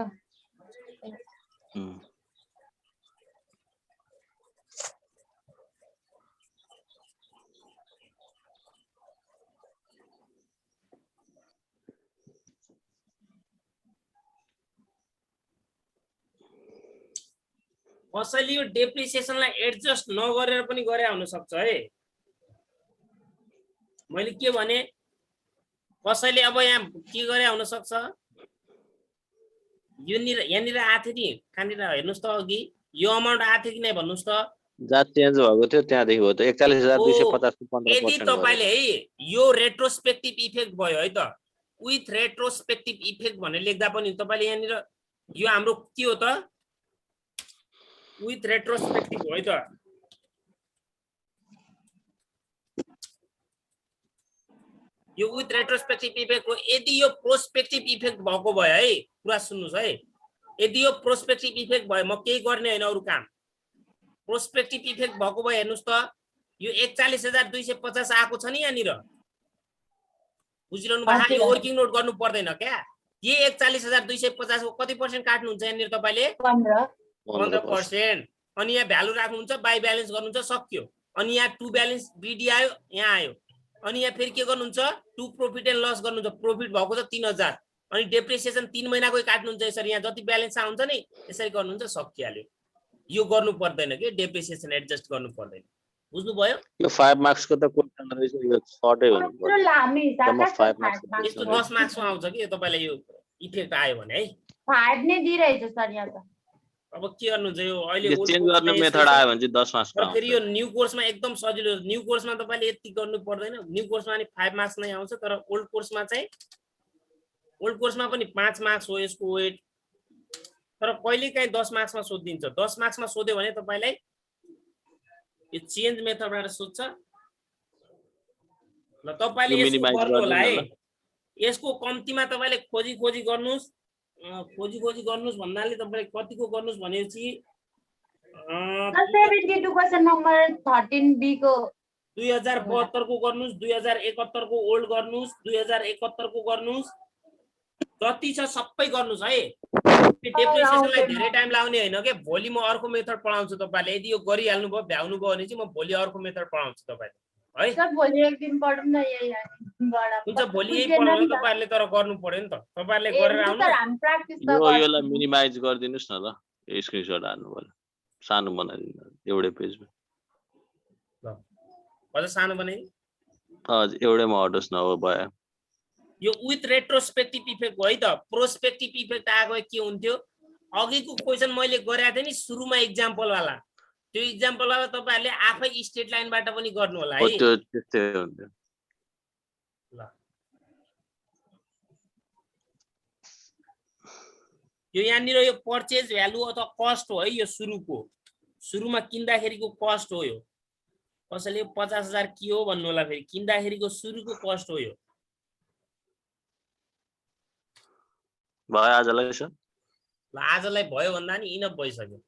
कसैले यो डेप्रिसिएसनलाई एडजस्ट नगरेर पनि गरे हुन सक्छ है। मैले के भने, कसैले अब यहाँ के गरे हुन सक्छ? यहाँनिर आथ्यो नि, कहाँनिर हेर्नुस् त, अघि यो अमाउन्ट आथ्यो कि नै भन्नुस् त। जहाँ चेन्ज भएको थियो त्यहाँदेखि हो त 41,250 को 15% यदि तपाईले है यो रेट्रोस्पेक्टिभ इफेक्ट भयो है त, विथ रेट्रोस्पेक्टिभ इफेक्ट भनेर लेख्दा पनि तपाईले यहाँनिर यो हाम्रो के हो त? विथ रेट्रोस्पेक्टिभ हो है त। यो विथ रेट्रोस्पेक्टिभ इफेक्ट हो। यदि यो प्रोस्पेक्टिभ इफेक्ट भएको भयो है, कुरा सुन्नुस् है, यदि यो प्रोस्पेक्टिभ इफेक्ट भयो, म केही गर्ने हैन अरु काम। प्रोस्पेक्टिभ इफेक्ट भएको भयो हेर्नुस् त, यो 41,250 आएको छ नि यहाँनिर। बुझिरहनु भयो? यो वर्किङ नोट गर्नु पर्दैन क्या। ये 41,250 को कति पर्सेन्ट काट्नुहुन्छ यहाँनिर तपाईले? 15%। अनि यहाँ भ्यालु राख्नुहुन्छ, बाई ब्यालेन्स गर्नुहुन्छ, सक्यो। अनि यहाँ टु ब्यालेन्स बिडी आयो, यहाँ आयो। अनि यहाँ फेरि के गर्नुहुन्छ? टु प्रॉफिट एन्ड लस गर्नुहुन्छ। प्रॉफिट भएको छ 3000 अनि डेप्रिसिएसन 3 महिनाकै काट्नुहुन्छ। यसरी यहाँ जति ब्यालेन्स आउँछ नि यसरी गर्नुहुन्छ, सकिहाल्यो। यो गर्नु पर्दैन के, डेप्रिसिएसन एडजस्ट गर्नु पर्दैन। बुझ्नु भयो? यो 5 मार्क्स को त क्वेशन रहेछ, यो सर्टै हुनु पर्छ। लामी 5 मार्क्स यस्तो 10 मार्क्समा आउँछ कि तपाईलाई यो इफेक्ट आयो भने है। 5 नै दिइरहेछ सर यहाँ त। अब के गर्नुहुन्छ? यो अहिले यो चेन्ज गर्ने मेथड आयो भने चाहिँ 10 मार्क्स र फेरि यो न्यू कोर्समा एकदम सजिलो। न्यू कोर्समा तपाईले यति गर्नु पर्दैन। न्यू कोर्समा नि 5 मार्क्स नै आउँछ, तर ओल्ड कोर्समा चाहिँ ओल्ड कोर्समा पनि 5 मार्क्स हो यसको वेट, तर कहिलेकाहीँ 10 मार्क्समा सोधिदिन्छ। 10 मार्क्समा सोध्यो भने तपाईलाई यो चेन्ज मेथडबाट सोध्छ। ल तपाईले यसो minimize गर्नु होला है, गर्नु न ल। यसको कम्तीमा तपाईले खोजी गर्नुस्, खोजी गर्नुस् भन्नाले तपाईले कतिको गर्नुस् भनेपछि 72 क्वेशन नम्बर 13B को 2072 को गर्नुस्, 2071 को ओल्ड गर्नुस्, 2071 को गर्नुस्, जति छ सबै गर्नुस् है। डेप्रिसिएसनलाई धेरै टाइम लाउने हैन के। भोलि म अर्को मेथड पढाउँछु तपाईले। यदि यो गरिहाल्नु भयो भ्याउनु भयो भने चाहिँ म भोलि अर्को मेथड पढाउँछु तपाईले है। सर भोलि एक दिन पढौँ न यहीबाट। हुन्छ भोलि यही पढाउनु तपाईहरुले, तर गर्नु पर्यो नि त। तपाईहरुले गरेर आउनु। सर हामी प्र्याक्टिस त योलाई मिनिमाइज गरिदिनुस् न ल, यो स्क्रिनशट हाल्नु पर्यो, सानो बनाइदिनु एउटै पेजमा। अझ सानो बनाइ हजुर एउटैमा हटोस् न, हो भयो। यो विथ रेट्रोस्पेक्टिभ इफेक्ट हो है त। प्रोस्पेक्टिभ इफेक्ट आएको के हुन्थ्यो, अघिको क्वेशन मैले गरेको थिएँ नि सुरुमा एक्जाम्पल वाला, त्यो एक्जाम्पल वाला तपाईहरुले आफै स्ट्रेट लाइनबाट पनि गर्नु होला है। त्यो त्यस्तै हुन्थ्यो। ल यो यहाँनिर यो पर्चेज भ्यालु अथवा कस्ट हो है। यो सुरुमा किन्दाखेरिको कस्ट हो। यो कसैले 50,000 के हो भन्नु होला, फेरि किन्दाखेरिको सुरुको कस्ट हो यो। भयो आजलाई सर। ल आजलाई भयो भन्दा नि इनफ भइसक्यो।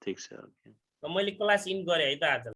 ठिक छ। मैले क्लास इन गरेँ है त आज।